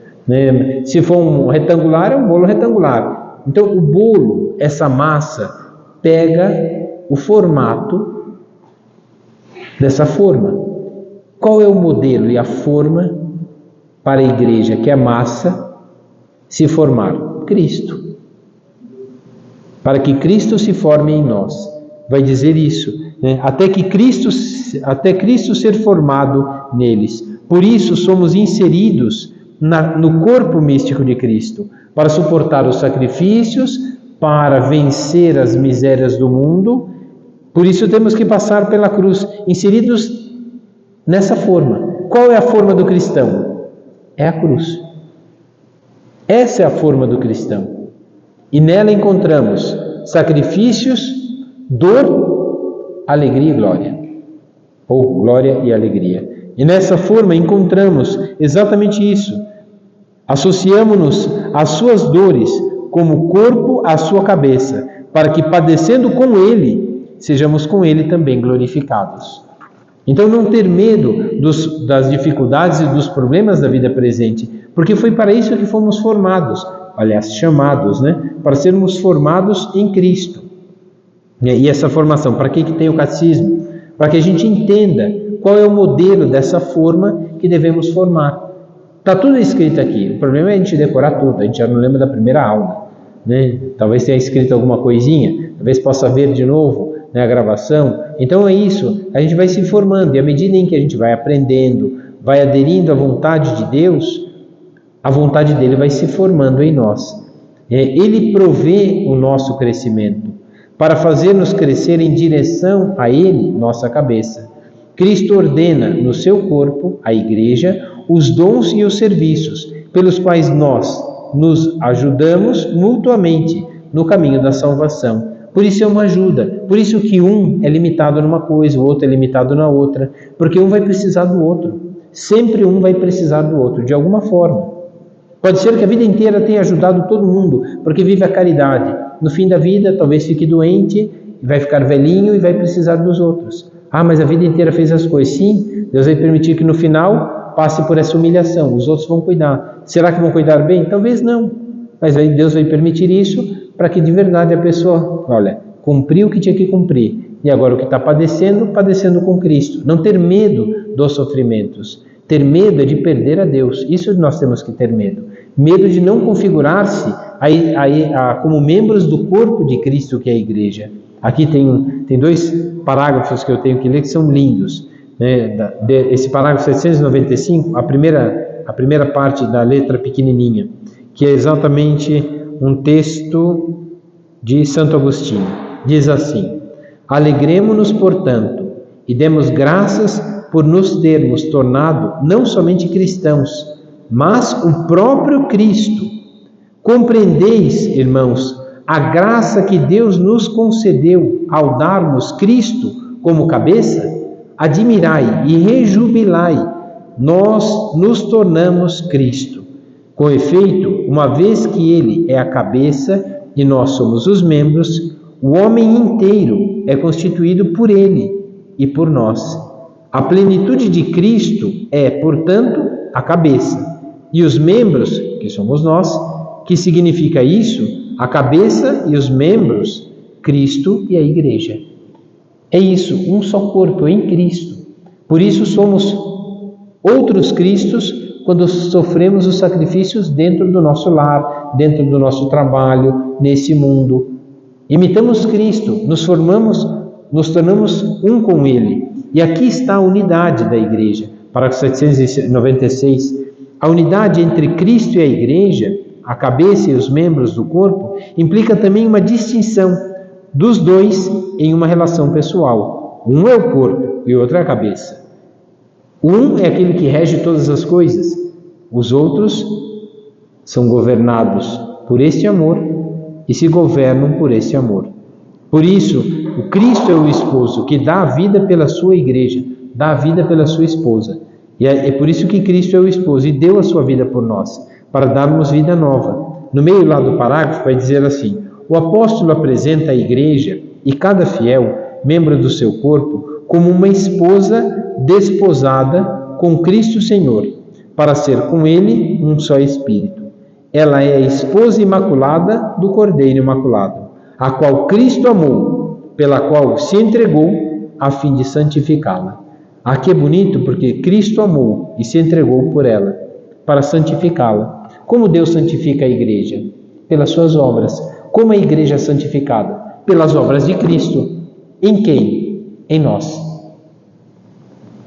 Se for um retangular, é um bolo retangular. Então, o bolo, essa massa, pega o formato dessa forma. Qual é o modelo e a forma para a igreja que a massa se formar? Cristo. Para que Cristo se forme em nós. Vai dizer isso, até Cristo ser formado neles. Por isso somos inseridos no corpo místico de Cristo, para suportar os sacrifícios, para vencer as misérias do mundo. Por isso temos que passar pela cruz, inseridos nessa forma. Qual é a forma do cristão? É a cruz. Essa é a forma do cristão. E nela encontramos sacrifícios, dor, alegria e glória. Ou glória e alegria. E nessa forma encontramos exatamente isso. Associamo-nos às suas dores como corpo à sua cabeça, para que padecendo com ele, sejamos com ele também glorificados. Então não ter medo das dificuldades e dos problemas da vida presente, porque foi para isso que fomos formados, aliás, chamados, para sermos formados em Cristo. E essa formação, para que tem o catecismo? Para que a gente entenda qual é o modelo dessa forma que devemos formar. Está tudo escrito aqui. O problema é a gente decorar tudo. A gente já não lembra da primeira aula, né? Talvez tenha escrito alguma coisinha, talvez possa ver de novo, né, a gravação. Então é isso, a gente vai se formando, e à medida em que a gente vai aprendendo, vai aderindo à vontade de Deus, a vontade dele vai se formando em nós. Ele provê o nosso crescimento para fazer-nos crescer em direção a ele, nossa cabeça. Cristo ordena no seu corpo, a igreja, os dons e os serviços pelos quais nós nos ajudamos mutuamente no caminho da salvação. Por isso é uma ajuda, por isso que um é limitado numa coisa, o outro é limitado na outra, porque um vai precisar do outro, sempre um vai precisar do outro, de alguma forma. Pode ser que a vida inteira tenha ajudado todo mundo, porque vive a caridade. No fim da vida, talvez fique doente, vai ficar velhinho e vai precisar dos outros. Ah, mas a vida inteira fez as coisas. Sim, Deus vai permitir que no final passe por essa humilhação, os outros vão cuidar. Será que vão cuidar bem? Talvez não, mas aí Deus vai permitir isso para que de verdade a pessoa, olha, cumpriu o que tinha que cumprir, e agora o que está padecendo, padecendo com Cristo. Não ter medo dos sofrimentos, ter medo é de perder a Deus, isso nós temos que ter medo. Medo de não configurar-se como membros do corpo de Cristo, que é a igreja. Aqui tem dois parágrafos que eu tenho que ler que são lindos, né? Esse parágrafo 795, a primeira parte da letra pequenininha, que é exatamente um texto de Santo Agostinho. Diz assim: alegremo-nos, portanto, e demos graças por nos termos tornado não somente cristãos, mas o próprio Cristo. Compreendeis, irmãos, a graça que Deus nos concedeu ao dar-nos Cristo como cabeça? Admirai e rejubilai, nós nos tornamos Cristo. Com efeito, uma vez que Ele é a cabeça e nós somos os membros, o homem inteiro é constituído por Ele e por nós. A plenitude de Cristo é, portanto, a cabeça, e os membros, que somos nós, que significa isso? A cabeça e os membros, Cristo e a igreja. É isso, um só corpo em Cristo. Por isso somos outros Cristos quando sofremos os sacrifícios dentro do nosso lar, dentro do nosso trabalho, nesse mundo. Imitamos Cristo, nos tornamos um com Ele. E aqui está a unidade da igreja. Parágrafo 796. A unidade entre Cristo e a igreja, a cabeça e os membros do corpo, implica também uma distinção dos dois em uma relação pessoal. Um é o corpo e o outro é a cabeça. Um é aquele que rege todas as coisas. Os outros são governados por este amor e se governam por este amor. Por isso, o Cristo é o esposo que dá a vida pela sua igreja, dá a vida pela sua esposa. E é por isso que Cristo é o esposo e deu a sua vida por nós, para darmos vida nova. No meio lá do parágrafo vai dizer assim: o apóstolo apresenta a igreja e cada fiel, membro do seu corpo, como uma esposa desposada com Cristo Senhor, para ser com ele um só espírito. Ela é a esposa imaculada do Cordeiro Imaculado, a qual Cristo amou, pela qual se entregou a fim de santificá-la. Aqui é bonito porque Cristo amou e se entregou por ela, para santificá-la. Como Deus santifica a igreja? Pelas suas obras. Como a igreja é santificada? Pelas obras de Cristo. Em quem? Em nós.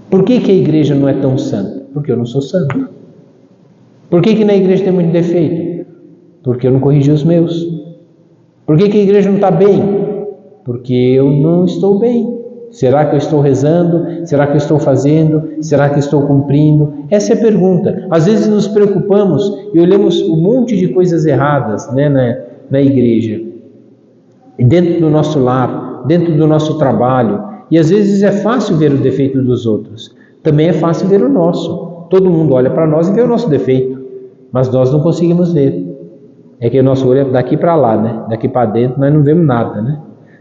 Por que a igreja não é tão santa? Porque eu não sou santo. Por que na igreja tem muito defeito? Porque eu não corrigi os meus. Por que a igreja não está bem? Porque eu não estou bem. Será que eu estou rezando? Será que eu estou fazendo? Será que estou cumprindo? Essa é a pergunta. Às vezes nos preocupamos e olhamos um monte de coisas erradas, né, na igreja, dentro do nosso lar, dentro do nosso trabalho. E às vezes é fácil ver o defeito dos outros. Também é fácil ver o nosso. Todo mundo olha para nós e vê o nosso defeito, mas nós não conseguimos ver. É que o nosso olho é daqui para lá, né? Daqui para dentro nós não vemos nada, né?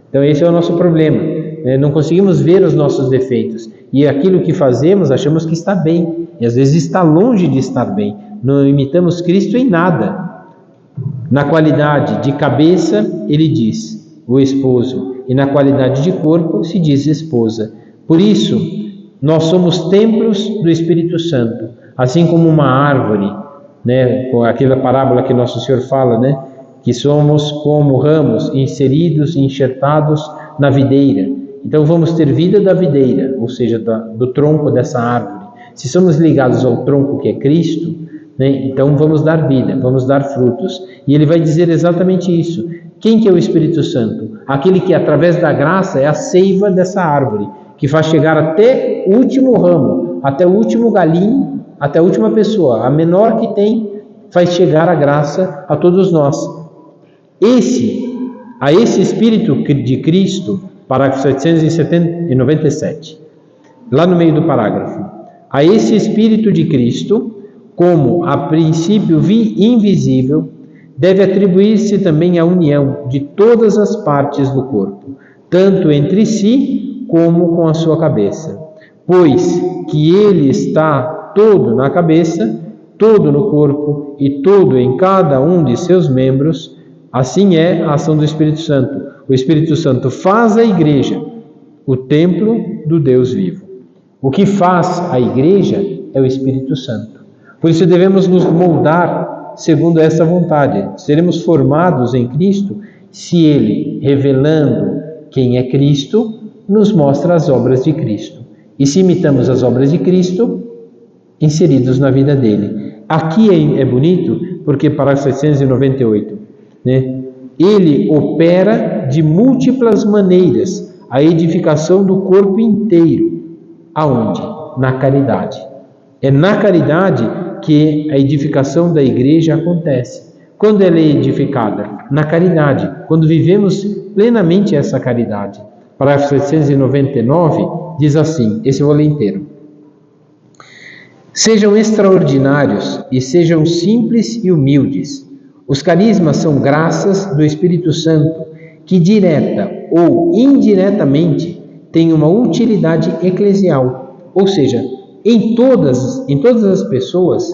Então esse é o nosso problema. Não conseguimos ver os nossos defeitos. E aquilo que fazemos achamos que está bem. E às vezes está longe de estar bem. Não imitamos Cristo em nada. Na qualidade de cabeça, ele diz: o esposo, e na qualidade de corpo se diz esposa. Por isso, nós somos templos do Espírito Santo, assim como uma árvore, né, com aquela parábola que Nosso Senhor fala, né, que somos como ramos inseridos, enxertados na videira. Então vamos ter vida da videira, ou seja, do tronco dessa árvore. Se somos ligados ao tronco que é Cristo, né, então vamos dar vida, vamos dar frutos. E ele vai dizer exatamente isso. Quem que é o Espírito Santo? Aquele que através da graça é a seiva dessa árvore, que faz chegar até o último ramo, até o último galinho, até a última pessoa, a menor que tem, faz chegar a graça a todos nós. A esse Espírito de Cristo, parágrafo 797, lá no meio do parágrafo, a esse Espírito de Cristo, como a princípio invisível, deve atribuir-se também a união de todas as partes do corpo, tanto entre si como com a sua cabeça, pois que ele está todo na cabeça, todo no corpo e todo em cada um de seus membros. Assim é a ação do Espírito Santo. O Espírito Santo faz a igreja o templo do Deus vivo. O que faz a igreja é o Espírito Santo. Por isso devemos nos moldar segundo essa vontade. Seremos formados em Cristo se Ele, revelando quem é Cristo, nos mostra as obras de Cristo. E se imitamos as obras de Cristo, inseridos na vida dele. Aqui é bonito, porque parágrafo 798, né? Ele opera de múltiplas maneiras a edificação do corpo inteiro. Aonde? Na caridade. É na caridade que a edificação da igreja acontece. Quando ela é edificada? Na caridade. Quando vivemos plenamente essa caridade. Parágrafo 799 diz assim, esse eu vou ler inteiro. Sejam extraordinários e sejam simples e humildes. Os carismas são graças do Espírito Santo, que direta ou indiretamente têm uma utilidade eclesial. Ou seja, em todas as pessoas,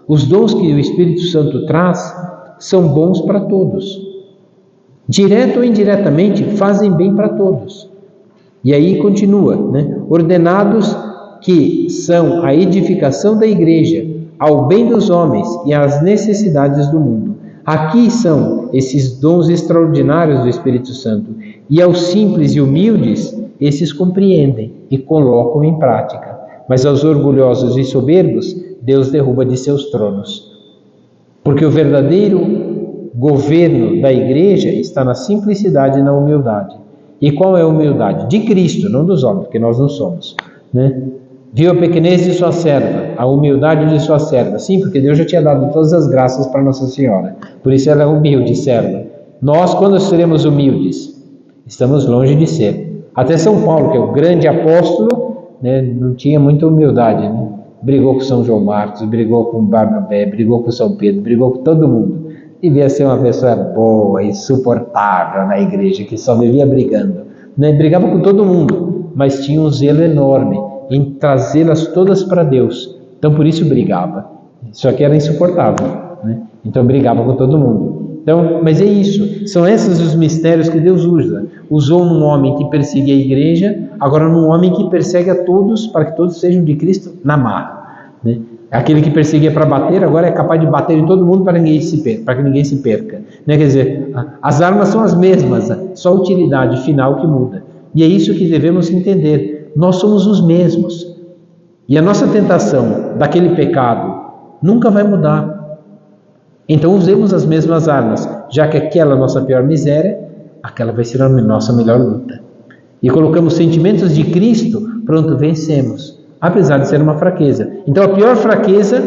os dons que o Espírito Santo traz são bons para todos. Direto ou indiretamente fazem bem para todos. E aí continua, né? Ordenados que são a edificação da igreja, ao bem dos homens e às necessidades do mundo. Aqui são esses dons extraordinários do Espírito Santo. E aos simples e humildes, esses compreendem e colocam em prática. Mas aos orgulhosos e soberbos, Deus derruba de seus tronos. Porque o verdadeiro governo da igreja está na simplicidade e na humildade. E qual é a humildade? De Cristo, não dos homens, porque nós não somos, né? Viu a pequenez de sua serva, a humildade de sua serva. Sim, porque Deus já tinha dado todas as graças para Nossa Senhora. Por isso ela é humilde, serva. Nós, quando seremos humildes, estamos longe de ser. Até São Paulo, que é o grande apóstolo, né, não tinha muita humildade, né? Brigou com São João Marcos, brigou com Barnabé, brigou com São Pedro, brigou com todo mundo. Devia ser uma pessoa boa, insuportável na igreja, que só vivia brigando, né? Brigava com todo mundo, mas tinha um zelo enorme em trazê-las todas para Deus. Então por isso brigava. Só que era insuportável, né? Então brigava com todo mundo. Então, mas é isso. São esses os mistérios que Deus usa. Usou num homem que perseguia a igreja, agora num homem que persegue a todos, para que todos sejam de Cristo na marra, né? Aquele que perseguia para bater, agora é capaz de bater em todo mundo para que ninguém se perca, né? Quer dizer, as armas são as mesmas, só a utilidade final que muda. E é isso que devemos entender. Nós somos os mesmos. E a nossa tentação daquele pecado nunca vai mudar. Então usemos as mesmas armas, já que aquela nossa pior miséria, aquela vai ser a nossa melhor luta. E colocamos sentimentos de Cristo, pronto, vencemos, apesar de ser uma fraqueza. Então a pior fraqueza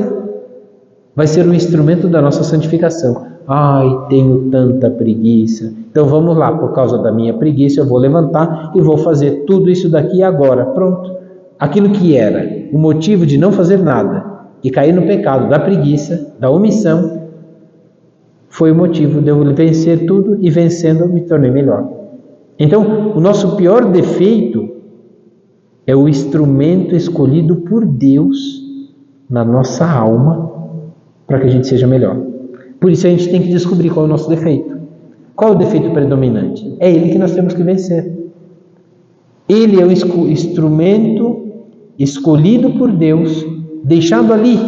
vai ser um instrumento da nossa santificação. Ai, tenho tanta preguiça. Então vamos lá, por causa da minha preguiça, eu vou levantar e vou fazer tudo isso daqui agora. Pronto. Aquilo que era o motivo de não fazer nada e cair no pecado da preguiça, da omissão, foi o motivo de eu vencer tudo e vencendo me tornei melhor. Então, o nosso pior defeito é o instrumento escolhido por Deus na nossa alma para que a gente seja melhor. Por isso a gente tem que descobrir qual é o nosso defeito. Qual é o defeito predominante? É ele que nós temos que vencer. Ele é o instrumento escolhido por Deus, deixado ali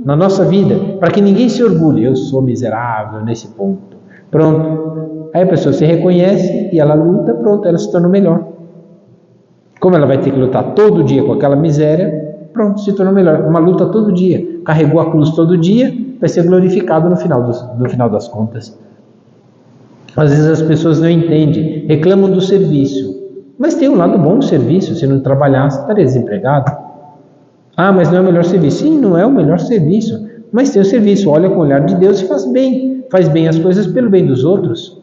na nossa vida, para que ninguém se orgulhe. Eu sou miserável nesse ponto. Pronto. Aí a pessoa se reconhece e ela luta, pronto, ela se torna melhor. Como ela vai ter que lutar todo dia com aquela miséria, pronto, se tornou melhor. Uma luta todo dia. Carregou a cruz todo dia, vai ser glorificado no final das contas. Às vezes as pessoas não entendem, reclamam do serviço. Mas tem um lado bom do serviço. Se não trabalhasse, estaria desempregado. Ah, mas não é o melhor serviço. Sim, não é o melhor serviço. Mas tem o serviço. Olha com o olhar de Deus e faz bem. Faz bem as coisas pelo bem dos outros.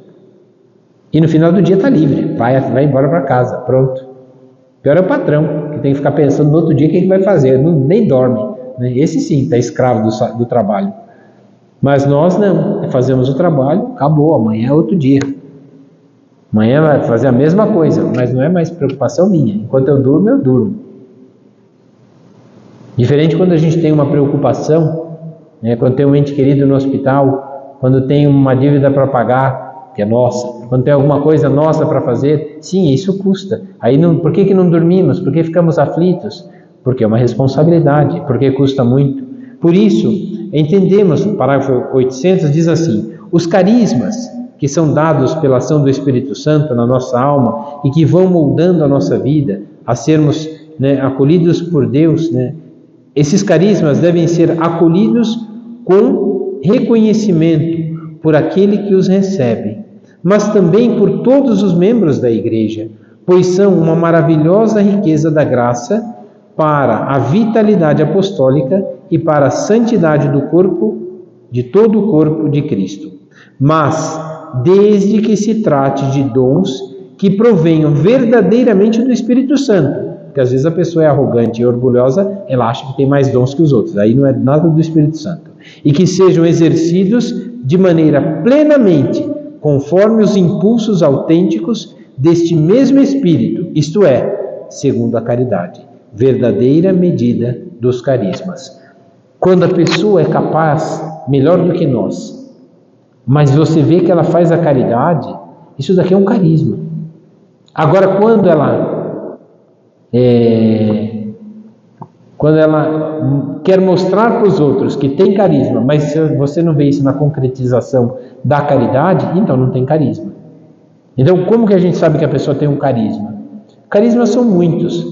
E no final do dia está livre. Vai embora para casa. Pronto. Pior é o patrão, que tem que ficar pensando no outro dia o que ele vai fazer. Nem dorme. Esse sim está escravo do trabalho. Mas nós não. Fazemos o trabalho, acabou. Amanhã é outro dia. Amanhã vai fazer a mesma coisa, mas não é mais preocupação minha. Enquanto eu durmo, eu durmo. Diferente quando a gente tem uma preocupação, quando tem um ente querido no hospital, quando tem uma dívida para pagar, que é nossa, quando tem alguma coisa nossa para fazer, sim, isso custa. Aí por que não dormimos? Por que ficamos aflitos? Porque é uma responsabilidade, porque custa muito. Por isso, entendemos, o parágrafo 800 diz assim: os carismas que são dados pela ação do Espírito Santo na nossa alma e que vão moldando a nossa vida a sermos acolhidos por Deus, esses carismas devem ser acolhidos com reconhecimento por aquele que os recebe, mas também por todos os membros da igreja, pois são uma maravilhosa riqueza da graça para a vitalidade apostólica e para a santidade do corpo, de todo o corpo de Cristo. Mas, desde que se trate de dons que provenham verdadeiramente do Espírito Santo, porque às vezes a pessoa é arrogante e orgulhosa, ela acha que tem mais dons que os outros, aí não é nada do Espírito Santo, e que sejam exercidos de maneira plenamente conforme os impulsos autênticos deste mesmo Espírito, isto é, segundo a caridade, verdadeira medida dos carismas. Quando a pessoa é capaz, melhor do que nós, mas você vê que ela faz a caridade, isso daqui é um carisma. Agora, quando ela quer mostrar para os outros que tem carisma, mas se você não vê isso na concretização da caridade, então não tem carisma. Então, como que a gente sabe que a pessoa tem um carisma? Carismas são muitos.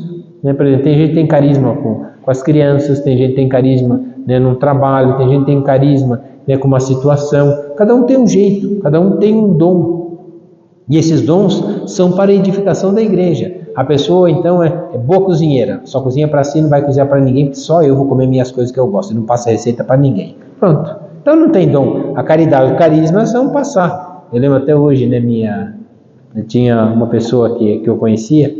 Por exemplo, tem gente que tem carisma com as crianças, tem gente que tem carisma no trabalho, tem gente que tem carisma com uma situação. Cada um tem um jeito, cada um tem um dom. E esses dons são para a edificação da igreja. A pessoa, então, é boa cozinheira, só cozinha para si, não vai cozinhar para ninguém, porque só eu vou comer minhas coisas que eu gosto, e não passa receita para ninguém. Pronto. Então não tem dom. A caridade e o carisma são passar. Eu lembro até hoje, eu tinha uma pessoa que eu conhecia,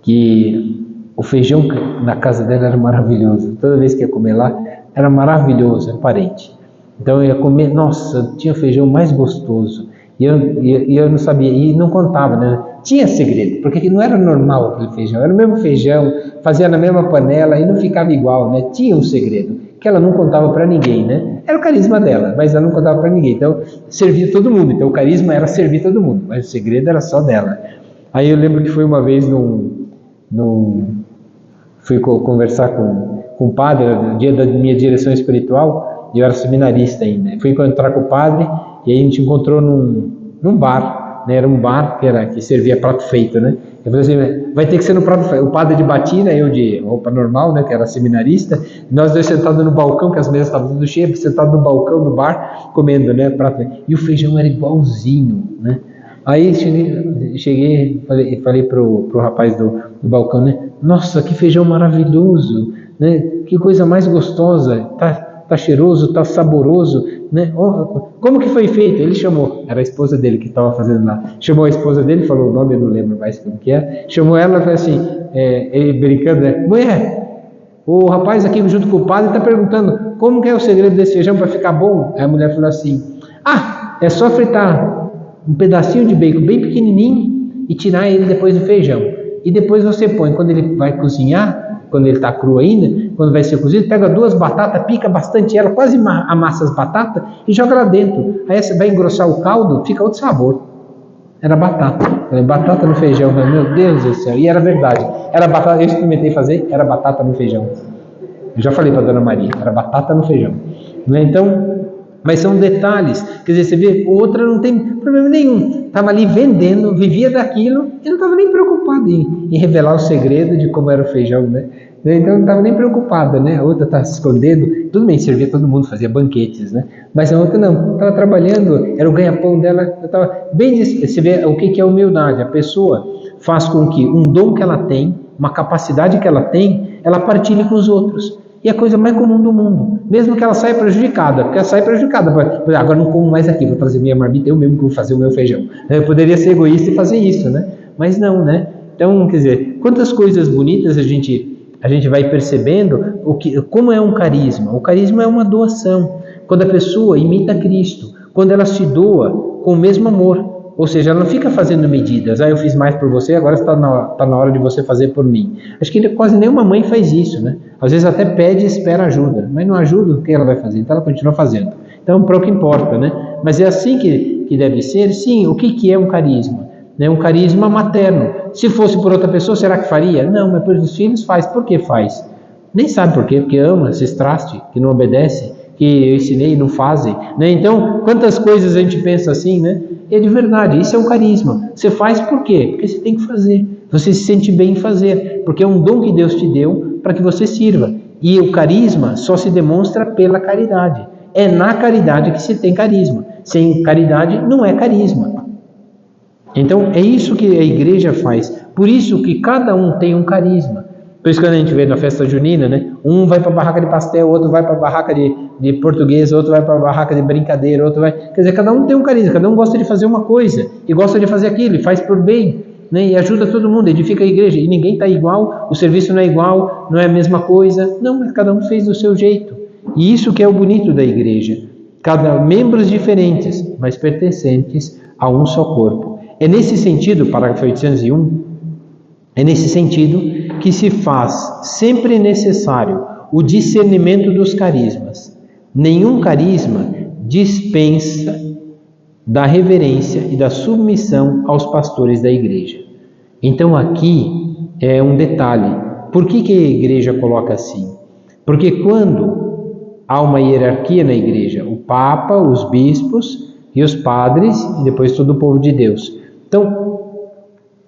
que o feijão na casa dela era maravilhoso. Toda vez que ia comer lá, era maravilhoso, era parente. Então eu ia comer, nossa, tinha o feijão mais gostoso. E eu não sabia, e não contava, Tinha segredo, porque não era normal aquele feijão, era o mesmo feijão, fazia na mesma panela e não ficava igual, Tinha um segredo, que ela não contava para ninguém, Era o carisma dela, mas ela não contava para ninguém, então servia todo mundo, então o carisma era servir todo mundo, mas o segredo era só dela. Aí eu lembro que foi uma vez fui conversar com o padre, no dia da minha direção espiritual, e eu era seminarista ainda, fui encontrar com o padre, e aí a gente encontrou num bar, era um bar que servia prato feito, Eu falei assim, vai ter que ser no prato feito. O padre de batina, eu de roupa normal, que era seminarista, nós dois sentados no balcão, que as mesas estavam tudo cheias, sentados no balcão do bar, comendo, prato feito. E o feijão era igualzinho, Aí cheguei, falei pro rapaz do balcão, nossa, que feijão maravilhoso, Que coisa mais gostosa, tá cheiroso, tá saboroso, Como que foi feito? Ele chamou, era a esposa dele que estava fazendo lá, chamou a esposa dele, falou o nome, eu não lembro mais como que é, chamou ela e falou assim, ele brincando, mulher, o rapaz aqui junto com o padre está perguntando como que é o segredo desse feijão para ficar bom. Aí a mulher falou assim, é só fritar um pedacinho de bacon bem pequenininho e tirar ele depois do feijão, e depois você põe, quando ele vai cozinhar, quando ele está cru ainda, quando vai ser cozido, pega 2 batatas, pica bastante ela, quase amassa as batatas e joga lá dentro. Aí você vai engrossar o caldo, fica outro sabor. Era batata. Batata no feijão. Meu Deus do céu. E era verdade. Era batata. Eu experimentei fazer, era batata no feijão. Eu já falei para Dona Maria, era batata no feijão. Então, mas são detalhes. Quer dizer, você vê, outra não tem problema nenhum. Estava ali vendendo, vivia daquilo e não estava nem preocupado em revelar o segredo de como era o feijão, né? Então não estava nem preocupada, né? A outra estava se escondendo. Tudo bem, servia todo mundo, fazia banquetes, né? Mas a outra não, estava trabalhando, era o ganha-pão dela. Estava bem disso. Você vê o que é humildade. A pessoa faz com que um dom que ela tem, uma capacidade que ela tem, ela partilhe com os outros. E é a coisa mais comum do mundo. Mesmo que ela saia prejudicada, porque ela sai prejudicada. Agora não como mais aqui, vou trazer minha marmita, eu mesmo que vou fazer o meu feijão. Eu poderia ser egoísta e fazer isso, né? Mas não, né? Então, quer dizer, quantas coisas bonitas a gente vai percebendo como é um carisma. O carisma é uma doação. Quando a pessoa imita Cristo, quando ela se doa com o mesmo amor. Ou seja, ela não fica fazendo medidas. Eu fiz mais por você, agora está na hora de você fazer por mim. Acho que quase nenhuma mãe faz isso, né? Às vezes até pede e espera ajuda. Mas não ajuda, o que ela vai fazer? Então ela continua fazendo. Então, para o que importa, né? Mas é assim que deve ser. Sim, o que é um carisma? Um carisma materno. Se fosse por outra pessoa, será que faria? Não, mas pelos filhos faz. Por que faz? Nem sabe por quê, porque ama, esses traste, que não obedece, que eu ensinei e não fazem, né? Então, quantas coisas a gente pensa assim, né? E é de verdade, isso é um carisma. Você faz por quê? Porque você tem que fazer. Você se sente bem em fazer, porque é um dom que Deus te deu para que você sirva. E o carisma só se demonstra pela caridade. É na caridade que se tem carisma. Sem caridade não é carisma. Então, é isso que a igreja faz. Por isso que cada um tem um carisma. Por isso que quando a gente vê na festa junina, né? Um vai para a barraca de pastel, outro vai para a barraca de português, outro vai para a barraca de brincadeira, outro vai... Quer dizer, cada um tem um carisma, cada um gosta de fazer uma coisa, e gosta de fazer aquilo, e faz por bem, né? E ajuda todo mundo, edifica a igreja, e ninguém está igual, o serviço não é igual, não é a mesma coisa. Não, mas cada um fez do seu jeito. E isso que é o bonito da igreja. Membros diferentes, mas pertencentes a um só corpo. É nesse sentido, parágrafo 801, é nesse sentido que se faz sempre necessário o discernimento dos carismas. Nenhum carisma dispensa da reverência e da submissão aos pastores da igreja. Então aqui é um detalhe. Por que a igreja coloca assim? Porque quando há uma hierarquia na igreja, o Papa, os bispos e os padres e depois todo o povo de Deus. Então,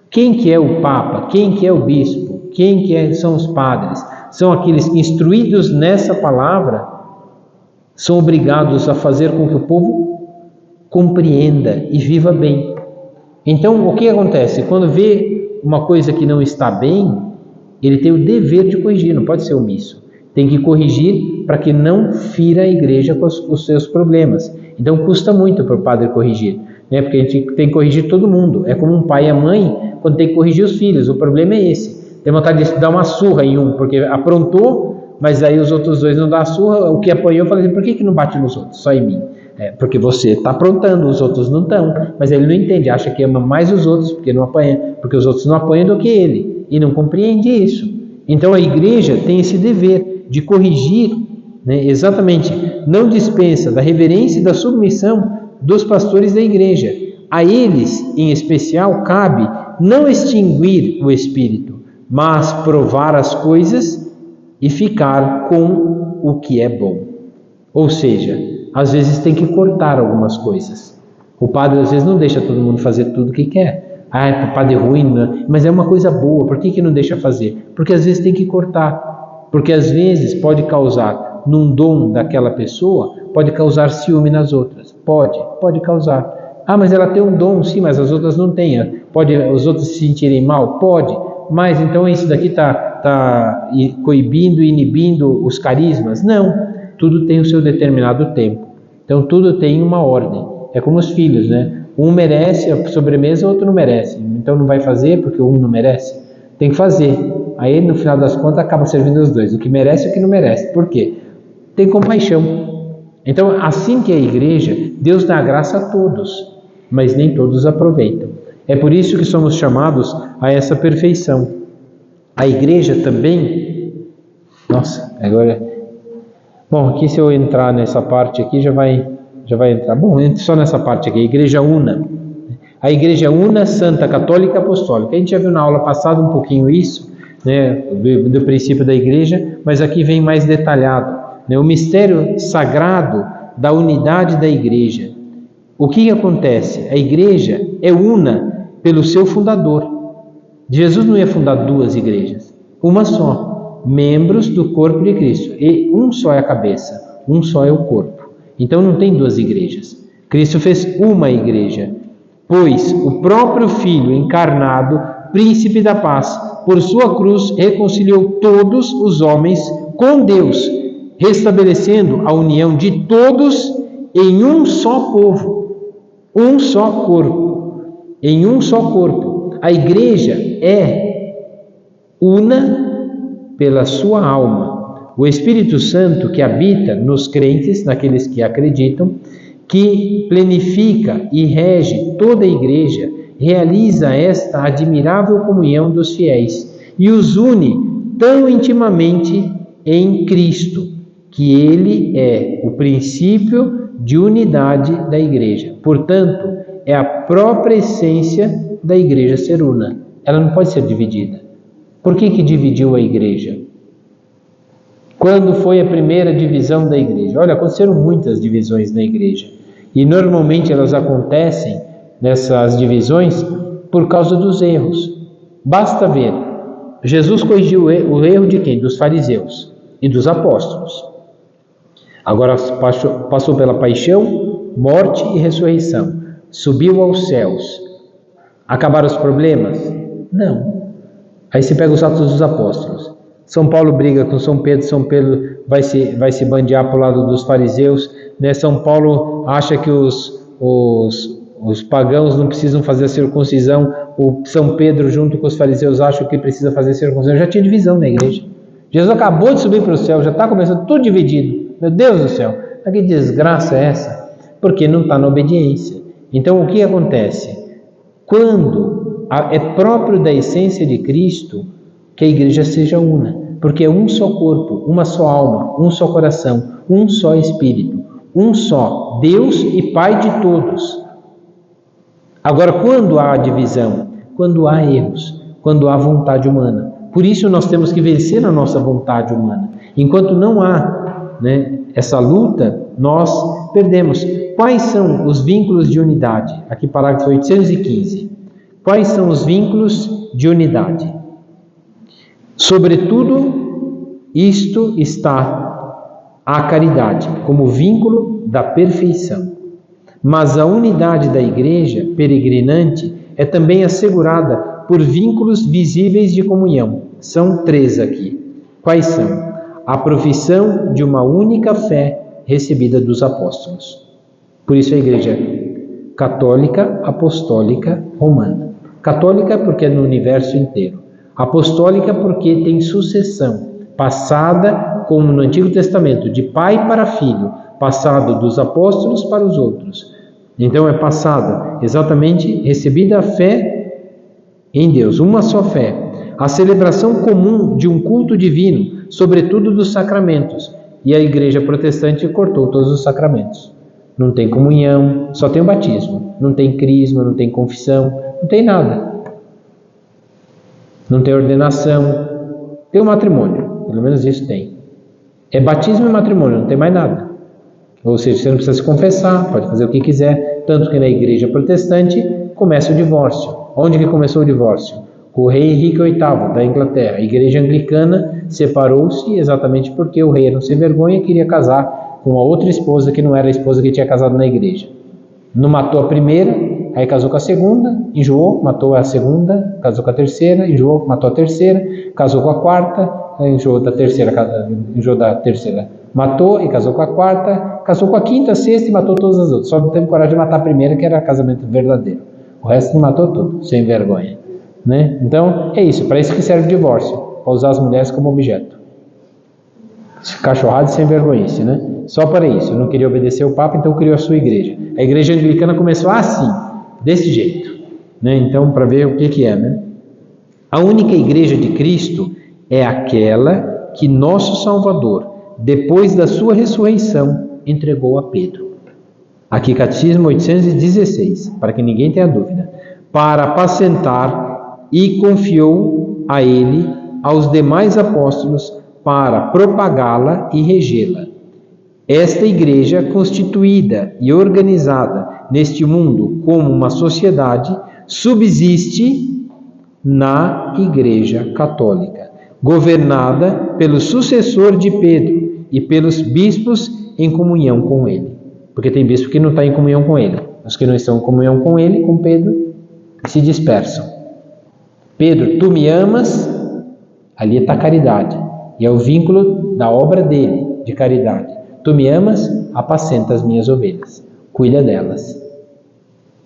quem que é o Papa? Quem que é o Bispo? Quem que são os padres? São aqueles que, instruídos nessa palavra, são obrigados a fazer com que o povo compreenda e viva bem. Então, o que acontece? Quando vê uma coisa que não está bem, ele tem o dever de corrigir, não pode ser omisso. Tem que corrigir para que não fira a igreja com os seus problemas. Então, custa muito para o padre corrigir. Porque a gente tem que corrigir todo mundo. É como um pai e a mãe quando tem que corrigir os filhos. O problema é esse. Tem vontade de dar uma surra em um, porque aprontou, mas aí os outros dois não dão a surra. O que apanhou, eu falei assim, por que não bate nos outros? Só em mim. Porque você está aprontando, os outros não estão. Mas ele não entende, acha que ama mais os outros porque não apanha, porque os outros não apanham do que ele. E não compreende isso. Então a igreja tem esse dever de corrigir, né, exatamente, não dispensa da reverência e da submissão dos pastores da igreja. A eles, em especial, cabe não extinguir o espírito, mas provar as coisas e ficar com o que é bom. Ou seja, às vezes tem que cortar algumas coisas. O padre às vezes não deixa todo mundo fazer tudo o que quer. O padre é ruim, né? Mas é uma coisa boa, por que não deixa fazer? Porque às vezes tem que cortar. Porque às vezes pode causar, num dom daquela pessoa, pode causar ciúme nas outras. Pode causar. Mas ela tem um dom, sim, mas as outras não têm. Pode os outros se sentirem mal? Pode. Mas então isso daqui está coibindo, inibindo os carismas? Não. Tudo tem o seu determinado tempo. Então tudo tem uma ordem. É como os filhos, né? Um merece a sobremesa, o outro não merece. Então não vai fazer porque um não merece. Tem que fazer. Aí no final das contas acaba servindo os dois. O que merece e o que não merece. Por quê? Tem compaixão. Então, assim que é a igreja, Deus dá graça a todos, mas nem todos aproveitam. É por isso que somos chamados a essa perfeição. A igreja também Nossa, agora... Bom, aqui se eu entrar nessa parte aqui, já vai entrar. Bom, só nessa parte aqui, Igreja Una. A Igreja Una, Santa, Católica e Apostólica. A gente já viu na aula passada um pouquinho isso, né, do princípio da Igreja, mas aqui vem mais detalhado, né, o mistério sagrado da unidade da Igreja. O que acontece? A Igreja é una pelo seu fundador. Jesus não ia fundar duas igrejas, uma só, membros do corpo de Cristo. E um só é a cabeça, um só é o corpo. Então não tem duas igrejas. Cristo fez uma igreja, pois o próprio Filho encarnado, príncipe da paz, por sua cruz reconciliou todos os homens com Deus, restabelecendo a união de todos em um só povo, um só corpo, em um só corpo. A igreja é una pela sua alma. O Espírito Santo que habita nos crentes, naqueles que acreditam, que planifica e rege toda a igreja, realiza esta admirável comunhão dos fiéis e os une tão intimamente em Cristo, que Ele é o princípio de unidade da igreja. Portanto, é a própria essência da igreja ser una. Ela não pode ser dividida. Por que dividiu a igreja? Quando foi a primeira divisão da igreja? Olha, aconteceram muitas divisões na igreja. E normalmente elas acontecem, nessas divisões, por causa dos erros. Basta ver. Jesus corrigiu o erro de quem? Dos fariseus e dos apóstolos. Agora passou pela paixão, morte e ressurreição. Subiu aos céus. Acabaram os problemas? Não. Aí você pega os Atos dos Apóstolos. São Paulo briga com São Pedro vai se bandear para o lado dos fariseus, né? São Paulo acha que os pagãos não precisam fazer a circuncisão, o São Pedro junto com os fariseus acham que precisa fazer a circuncisão. Já tinha divisão na igreja. Jesus acabou de subir para o céu, já está começando tudo dividido. Meu Deus do céu, que desgraça é essa? Porque não está na obediência. Então o que acontece? Quando é próprio da essência de Cristo que a igreja seja una, porque é um só corpo, uma só alma, um só coração, um só Espírito, um só Deus e Pai de todos. Agora, quando há divisão? Quando há erros, quando há vontade humana. Por isso nós temos que vencer a nossa vontade humana. Enquanto não há, essa luta, nós perdemos. Quais são os vínculos de unidade? Aqui parágrafo 815. Quais são os vínculos de unidade? Sobretudo, isto está a caridade, como vínculo da perfeição. Mas a unidade da igreja peregrinante é também assegurada por vínculos visíveis de comunhão. São 3 aqui. Quais são? A profissão de uma única fé recebida dos apóstolos. Por isso a igreja católica, apostólica, romana. Católica porque é no universo inteiro. Apostólica porque tem sucessão, passada, como no Antigo Testamento, de pai para filho, passado dos apóstolos para os outros. Então é passada, exatamente, recebida a fé em Deus, uma só fé. A celebração comum de um culto divino, sobretudo dos sacramentos. E a igreja protestante cortou todos os sacramentos. Não tem comunhão, só tem o batismo. Não tem crisma, não tem confissão, não tem nada. Não tem ordenação. Tem o matrimônio, pelo menos isso tem. É batismo e matrimônio, não tem mais nada. Ou seja, você não precisa se confessar, pode fazer o que quiser. Tanto que na igreja protestante começa o divórcio. Onde que começou o divórcio? O rei Henrique VIII da Inglaterra. A igreja anglicana separou-se exatamente porque o rei era um sem vergonha e queria casar com a outra esposa que não era a esposa que tinha casado na igreja. Não matou a primeira, aí casou com a segunda, enjoou, matou a segunda, casou com a terceira, enjoou, matou a terceira, casou com a quarta, enjoou da terceira, matou e casou com a quarta, casou com a quinta, a sexta e matou todas as outras. Só não teve coragem de matar a primeira, que era casamento verdadeiro. O resto não matou tudo, sem vergonha. Então, é isso, para isso que serve o divórcio, para usar as mulheres como objeto. Cachorrado e sem vergonhice, Só para isso, não queria obedecer o Papa, então criou a sua igreja. A igreja anglicana começou assim, desse jeito, Então, para ver o que é, A única igreja de Cristo é aquela que nosso Salvador, depois da sua ressurreição, entregou a Pedro. Aqui, Catecismo 816, para que ninguém tenha dúvida. Para apacentar, e confiou a ele, aos demais apóstolos, para propagá-la e regê-la. Esta igreja, constituída e organizada neste mundo como uma sociedade, subsiste na Igreja Católica, governada pelo sucessor de Pedro e pelos bispos em comunhão com ele. Porque tem bispo que não está em comunhão com ele. Os que não estão em comunhão com ele, com Pedro, se dispersam. Pedro, tu me amas, ali está a caridade. E é o vínculo da obra dele, de caridade. Tu me amas, apacenta as minhas ovelhas. Cuida delas.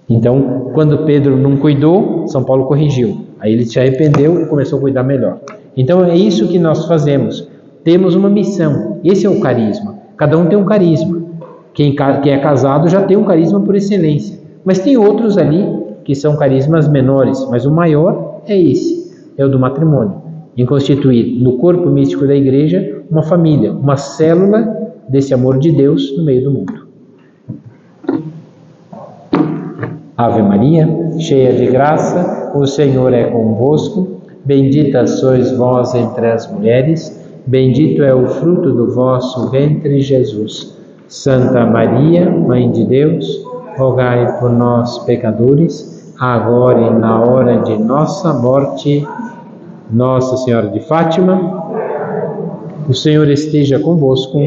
Então, quando Pedro não cuidou, São Paulo corrigiu. Aí ele se arrependeu e começou a cuidar melhor. Então é isso que nós fazemos. Temos uma missão. Esse é o carisma. Cada um tem um carisma. Quem é casado já tem um carisma por excelência. Mas tem outros ali que são carismas menores. Mas o maior é esse. É o do matrimônio. Em constituir no corpo místico da igreja uma família, uma célula desse amor de Deus no meio do mundo. Ave Maria, cheia de graça, o Senhor é convosco. Bendita sois vós entre as mulheres, bendito é o fruto do vosso ventre, Jesus. Santa Maria, Mãe de Deus, rogai por nós, pecadores, agora e na hora de nossa morte. Nossa Senhora de Fátima, o Senhor esteja convosco.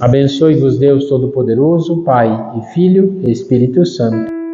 Abençoe-vos Deus Todo-Poderoso, Pai e Filho e Espírito Santo.